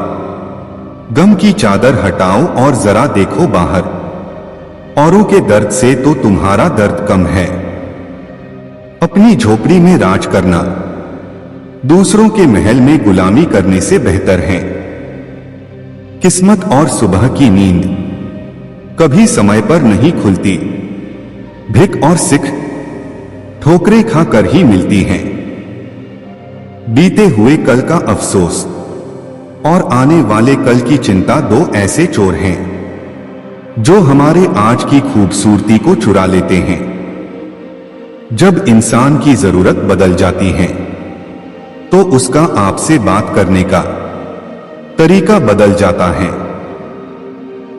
गम की चादर हटाओ और जरा देखो बाहर, औरों के दर्द से तो तुम्हारा दर्द कम है। अपनी झोपड़ी में राज करना दूसरों के महल में गुलामी करने से बेहतर है। किस्मत और सुबह की नींद कभी समय पर नहीं खुलती। भिक और सिख ठोकरें खाकर ही मिलती हैं। बीते हुए कल का अफसोस और आने वाले कल की चिंता दो ऐसे चोर हैं जो हमारे आज की खूबसूरती को चुरा लेते हैं। जब इंसान की जरूरत बदल जाती है तो उसका आपसे बात करने का तरीका बदल जाता है।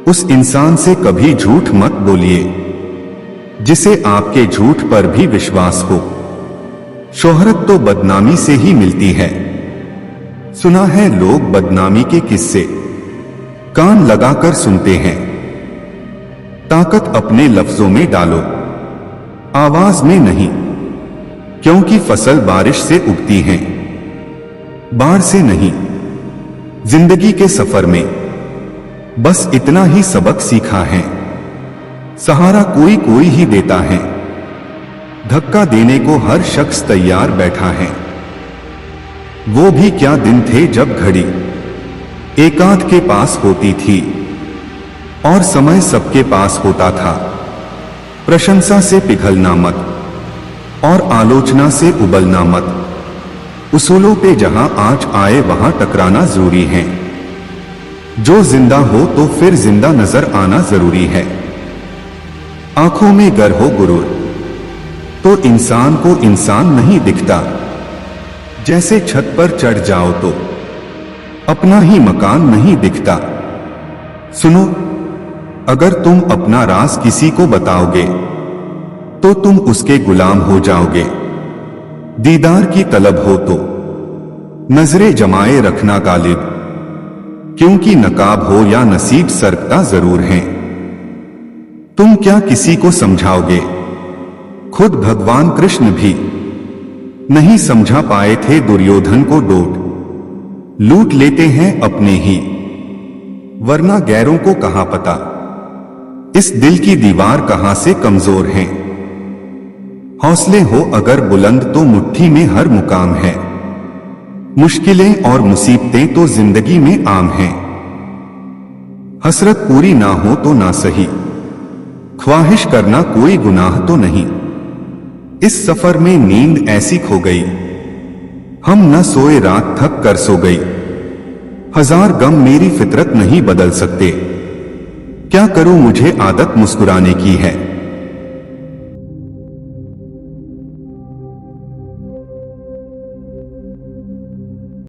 उस इंसान से कभी झूठ मत बोलिए जिसे आपके झूठ पर भी विश्वास हो। शोहरत तो बदनामी से ही मिलती है। सुना है लोग बदनामी के किस्से कान लगाकर सुनते हैं। ताकत अपने लफ्जों में डालो, आवाज में नहीं, क्योंकि फसल बारिश से उगती है, बाढ़ से नहीं। जिंदगी के सफर में बस इतना ही सबक सीखा है, सहारा कोई कोई ही देता है। धक्का देने को हर शख्स तैयार बैठा है। वो भी क्या दिन थे जब घड़ी एकांत के पास होती थी और समय सबके पास होता था। प्रशंसा से पिघलना मत और आलोचना से उबलना मत। उसूलों पे जहां आँच आए वहां टकराना जरूरी है। जो जिंदा हो तो फिर जिंदा नजर आना जरूरी है। आंखों में गर हो गुरूर तो इंसान को इंसान नहीं दिखता। जैसे छत पर चढ़ जाओ तो अपना ही मकान नहीं दिखता। सुनो, अगर तुम अपना राज किसी को बताओगे तो तुम उसके गुलाम हो जाओगे। दीदार की तलब हो तो नजरें जमाए रखना गालिब, क्योंकि नकाब हो या नसीब सरकता जरूर है। तुम क्या किसी को समझाओगे? खुद भगवान कृष्ण भी नहीं समझा पाए थे दुर्योधन को। डोट लूट लेते हैं अपने ही, वरना गैरों को कहां पता इस दिल की दीवार कहां से कमजोर है। हौसले हो अगर बुलंद तो मुट्ठी में हर मुकाम है। मुश्किलें और मुसीबतें तो जिंदगी में आम हैं। हसरत पूरी ना हो तो ना सही, ख्वाहिश करना कोई गुनाह तो नहीं। इस सफर में नींद ऐसी खो गई, हम न सोए, रात थक कर सो गई। हजार गम मेरी फितरत नहीं बदल सकते, क्या करूं मुझे आदत मुस्कुराने की है।